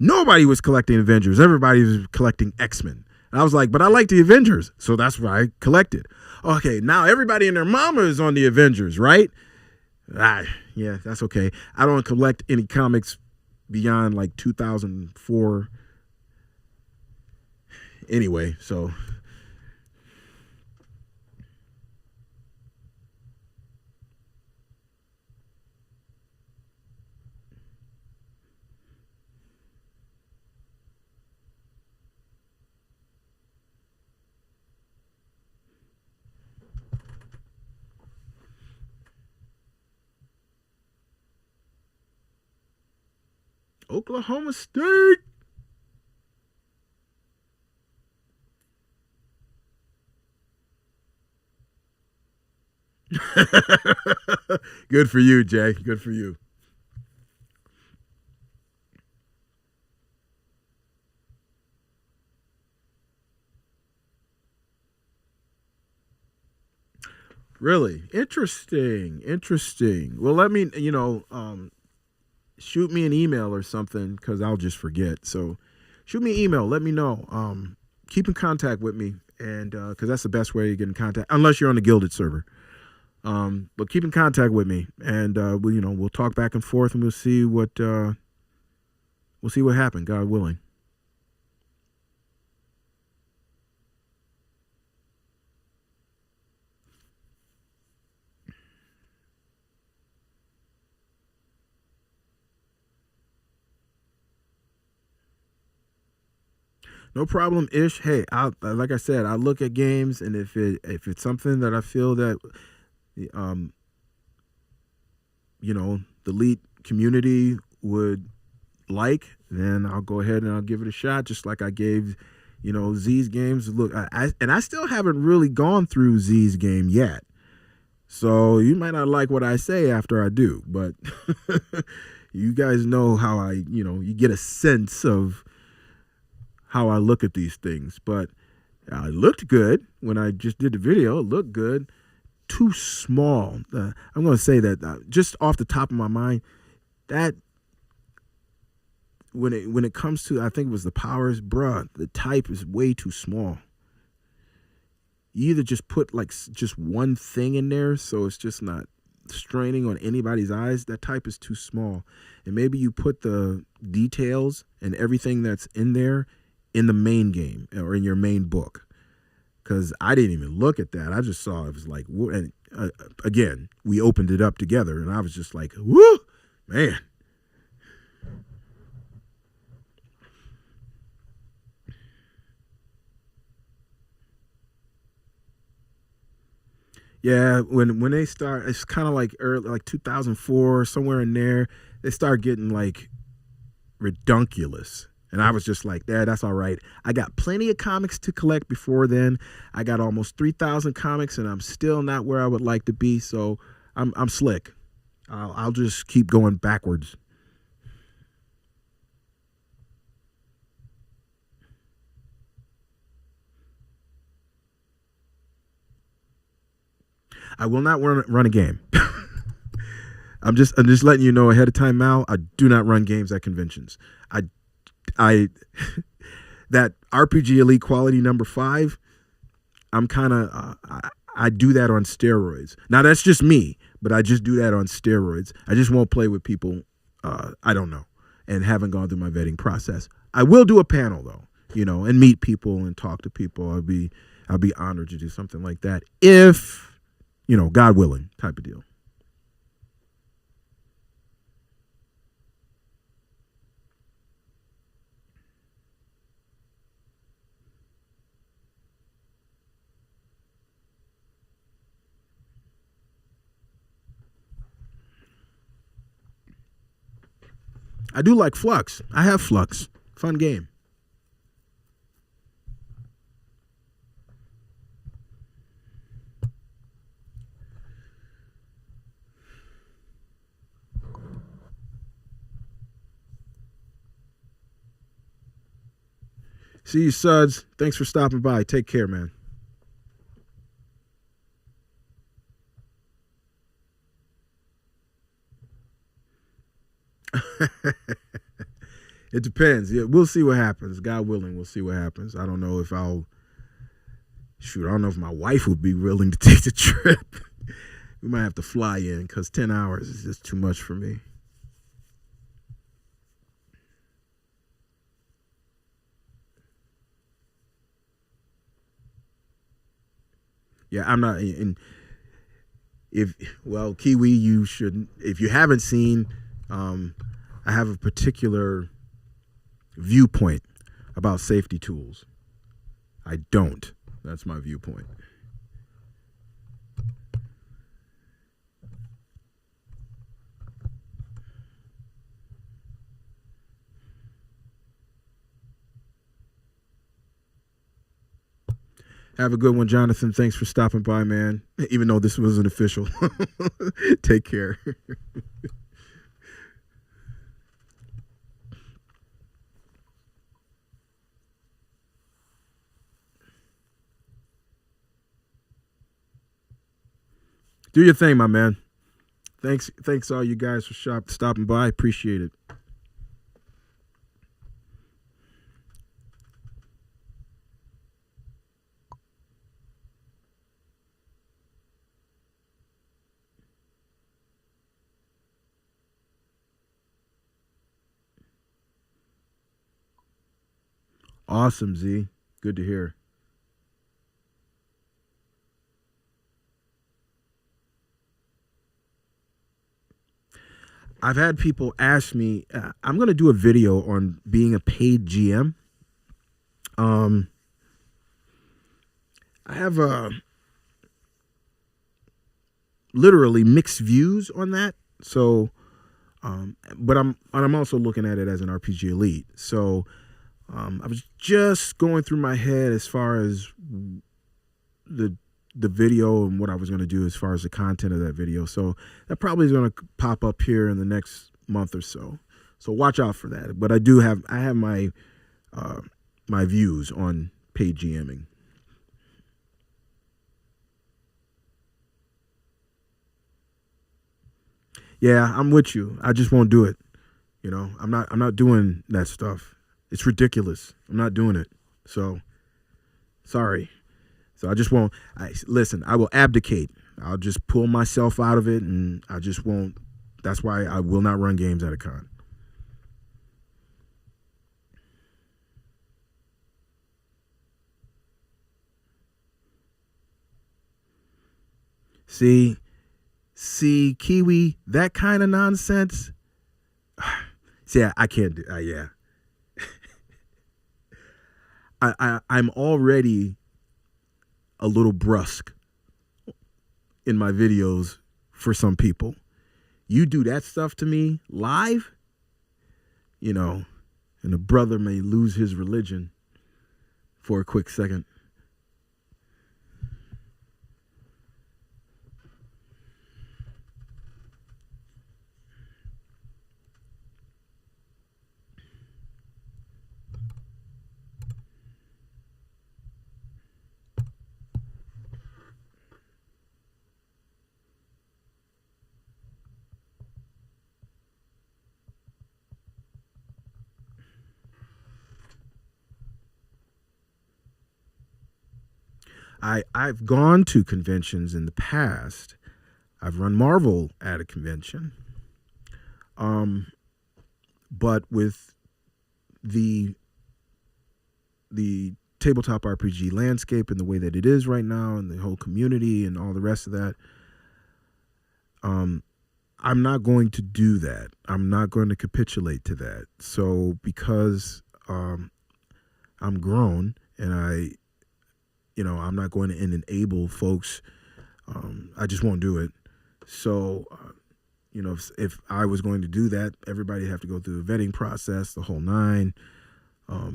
Nobody was collecting Avengers. Everybody was collecting X-Men. And I was like, but I like the Avengers. So that's what I collected. Okay, now everybody and their mama is on the Avengers, right? Yeah, that's okay. I don't collect any comics beyond like 2004. Anyway, so. Oklahoma State. Good for you, Jay. Good for you. Really? Interesting. Well, let me, shoot me an email or something because I'll just forget. So shoot me an email. Let me know. Keep in contact with me, and because that's the best way to get in contact, unless you're on the Gilded server. But keep in contact with me, and we'll talk back and forth, and we'll see what happened, God willing. No problem, Ish. Hey, like I said, I look at games, and if it's something that I feel that, the elite community would like, then I'll go ahead and I'll give it a shot, just like I gave, Z's games. Look, I still haven't really gone through Z's game yet, so you might not like what I say after I do, but you guys know how you get a sense of how I look at these things. But it looked good when I just did the video. It looked good. Too small. I'm going to say that just off the top of my mind, that when it comes to, I think it was the powers, bruh, the type is way too small. You either just put like just one thing in there so it's just not straining on anybody's eyes. That type is too small. And maybe you put the details and everything that's in there in the main game or in your main book, because I didn't even look at that. I just saw it was like, and again, we opened it up together, and I was just like, whoo, man. Yeah, when they start, it's kind of like early, like 2004, somewhere in there. They start getting like redunculous. And I was just like, that's all right. I got plenty of comics to collect before then. I got almost 3,000 comics, and I'm still not where I would like to be. So I'm slick. I'll just keep going backwards. I will not run a game. I'm just letting you know ahead of time, Mal. I do not run games at conventions. I that RPG Elite Quality number 5. I'm kind of I do that on steroids. Now that's just me, but I just do that on steroids. I just won't play with people I don't know and haven't gone through my vetting process. I will do a panel though, and meet people and talk to people. I'll be honored to do something like that if God willing, type of deal. I do like Flux. I have Flux. Fun game. See you, Suds. Thanks for stopping by. Take care, man. It depends. Yeah, we'll see what happens. God willing, we'll see what happens. I don't know if I don't know if my wife would be willing to take the trip. We might have to fly in because 10 hours is just too much for me. Yeah, I'm not. And Kiwi, you should. If you haven't seen, I have a particular viewpoint about safety tools. I don't. That's my viewpoint. Have a good one, Jonathan. Thanks for stopping by, man. Even though this wasn't official. Take care. Do your thing, my man. Thanks all you guys for stopping by. Appreciate it. Awesome, Z. Good to hear. I've had people ask me, I'm going to do a video on being a paid GM. I have literally mixed views on that. So, but I'm also looking at it as an RPG Elite. So, I was just going through my head as far as the video and what I was going to do as far as the content of that video. So that probably is going to pop up here in the next month or so. So watch out for that. But I have my my views on paid GMing. Yeah, I'm with you. I just won't do it. I'm not doing that stuff. It's ridiculous. I'm not doing it. So sorry. So I just won't. Listen, I will abdicate. I'll just pull myself out of it, and I just won't. That's why I will not run games at a con. See, Kiwi, that kind of nonsense. See, I can't do. Yeah, I'm already a little brusque in my videos for some people. You do that stuff to me live, you know, and a brother may lose his religion for a quick second. I've gone to conventions in the past. I've run Marvel at a convention. But with the tabletop RPG landscape and the way that it is right now and the whole community and all the rest of that, I'm not going to do that. I'm not going to capitulate to that. So because I'm grown and I'm not going to enable folks. I just won't do it. So, if I was going to do that, everybody would have to go through the vetting process, the whole nine.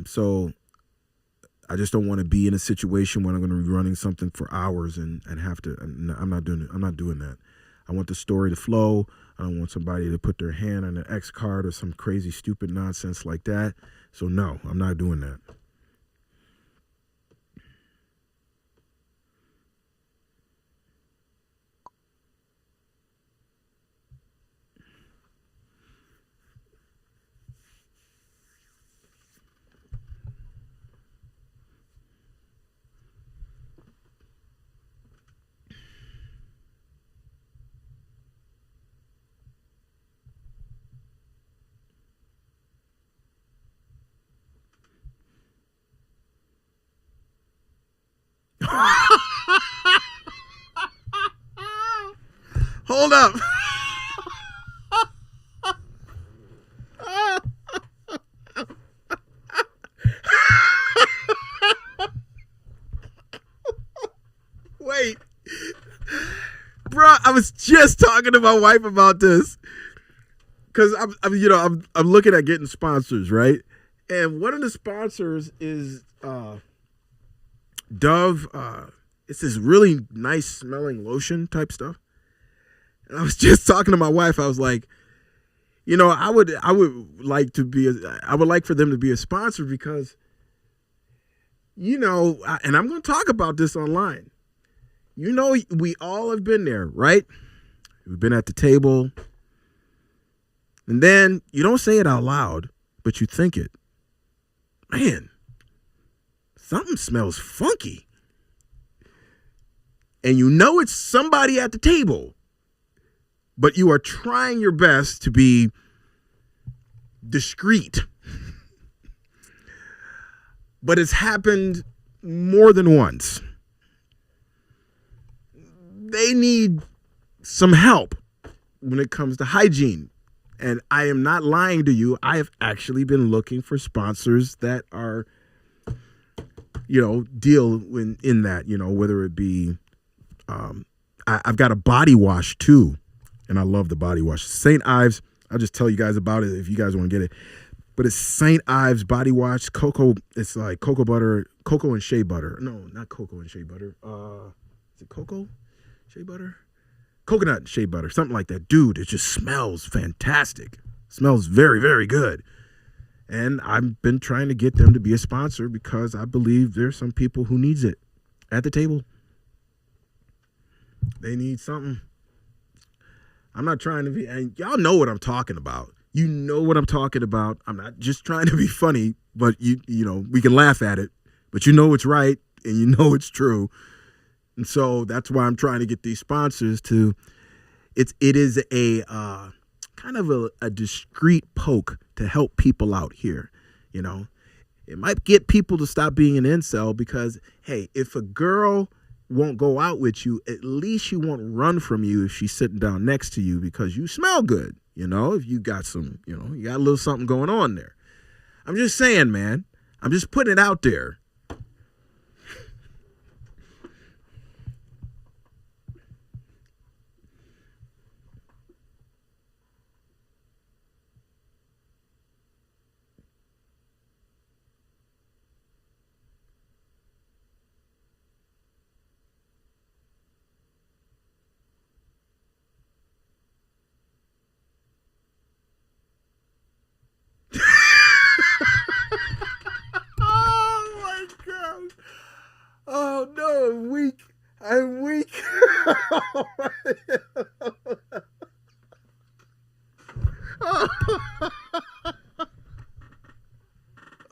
So I just don't want to be in a situation when I'm going to be running something for hours and have to. I'm not doing it. I'm not doing that. I want the story to flow. I don't want somebody to put their hand on an X card or some crazy, stupid nonsense like that. So no, I'm not doing that. Hold up. Wait. Bro, I was just talking to my wife about this. Cause I'm looking at getting sponsors, right? And one of the sponsors is Dove. It's this really nice smelling lotion type stuff. And I was just talking to my wife. I was like, I would like for them to be a sponsor because, and I'm going to talk about this online. We all have been there, right? We've been at the table. And then you don't say it out loud, but you think it. Man, something smells funky. And it's somebody at the table. But you are trying your best to be discreet. But it's happened more than once. They need some help when it comes to hygiene. And I am not lying to you. I have actually been looking for sponsors that are, deal in that, whether it be, I've got a body wash too. And I love the body wash. St. Ives, I'll just tell you guys about it if you guys want to get it. But it's St. Ives body wash. Cocoa, it's like cocoa butter, cocoa and shea butter. No, not cocoa and shea butter. Is it cocoa? Shea butter? Coconut and shea butter, something like that. Dude, it just smells fantastic. Smells very, very good. And I've been trying to get them to be a sponsor because I believe there's some people who needs it at the table. They need something. I'm not trying to be, and y'all know what I'm talking about. You know what I'm talking about. I'm not just trying to be funny, but we can laugh at it, but it's right and it's true. And so that's why I'm trying to get these sponsors to, it is a kind of a discreet poke to help people out here. It might get people to stop being an incel because, hey, if a girl won't go out with you, at least she won't run from you if she's sitting down next to you because you smell good. If you got some, you got a little something going on there. I'm just saying, man, I'm just putting it out there. . 'Cause,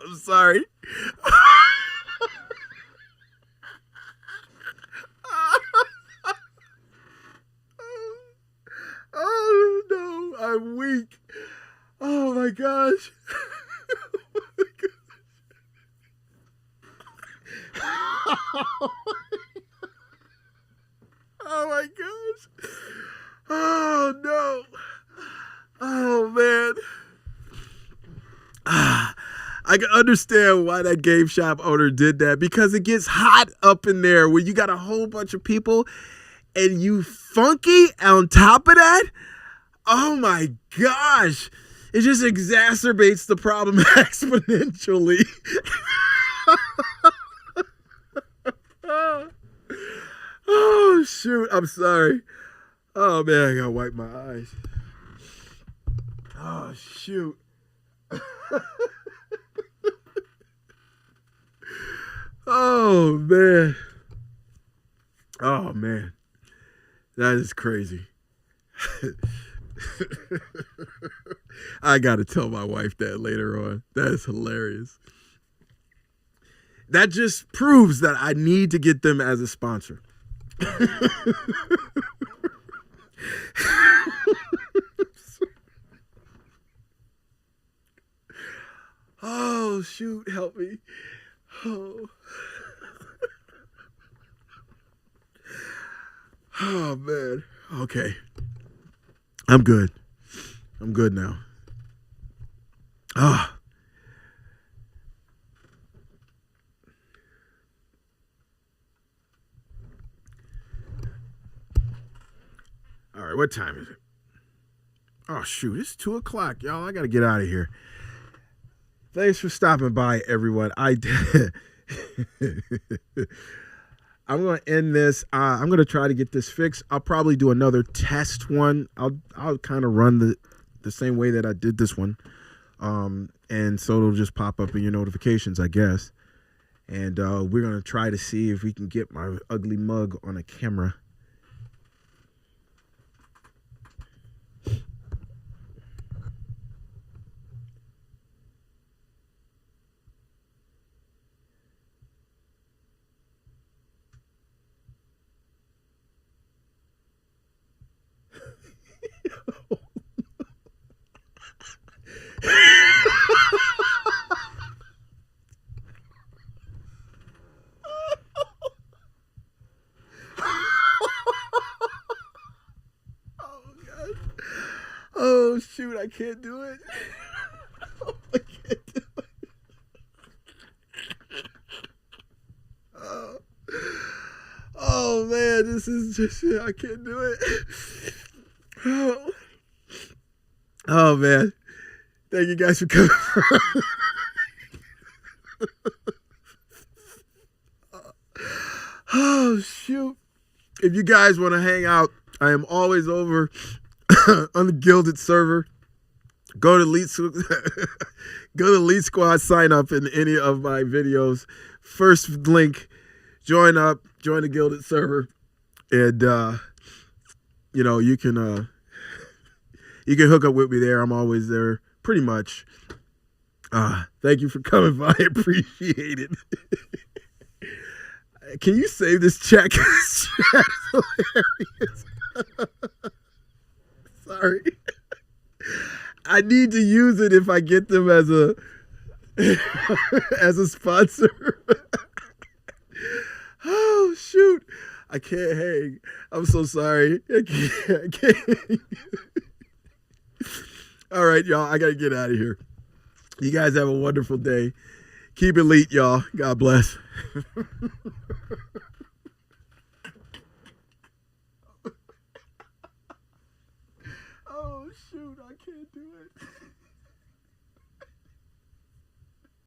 I'm sorry. Oh no, I'm weak. Oh my gosh. Oh my gosh. Oh no. Oh man. I can understand why that game shop owner did that, because it gets hot up in there when you got a whole bunch of people and you funky on top of that. Oh my gosh. It just exacerbates the problem exponentially. Oh shoot, I'm sorry. Oh man, I gotta wipe my eyes. Oh shoot. Oh man. Oh man. That is crazy. I gotta tell my wife that later on. That is hilarious. That just proves that I need to get them as a sponsor. Oh shoot, help me. Oh. Oh man. Okay. I'm good. I'm good now. Ah. All right, what time is it? Oh shoot, it's 2:00, y'all. I gotta get out of here. Thanks for stopping by, everyone. I'm going to end this. I'm going to try to get this fixed. I'll probably do another test one. I'll kind of run the same way that I did this one. And so it'll just pop up in your notifications, I guess. And we're going to try to see if we can get my ugly mug on a camera. Oh shoot, I can't do it. I can't do it. Oh man, this is just, I can't do it. Oh man. Thank you guys for coming. Oh shoot. If you guys want to hang out, I am always over on the Gilded server. Go to Elite Squad, sign up in any of my videos. First link, join the Gilded server, and you can hook up with me there. I'm always there, pretty much. Thank you for coming by. I appreciate it. Can you save this chat? This chat is hilarious. Sorry. I need to use it if I get them as a sponsor. Oh shoot. I can't hang. I'm so sorry. I can't. All right, y'all. I gotta get out of here. You guys have a wonderful day. Keep elite, y'all. God bless. Oh shoot, I can't do it.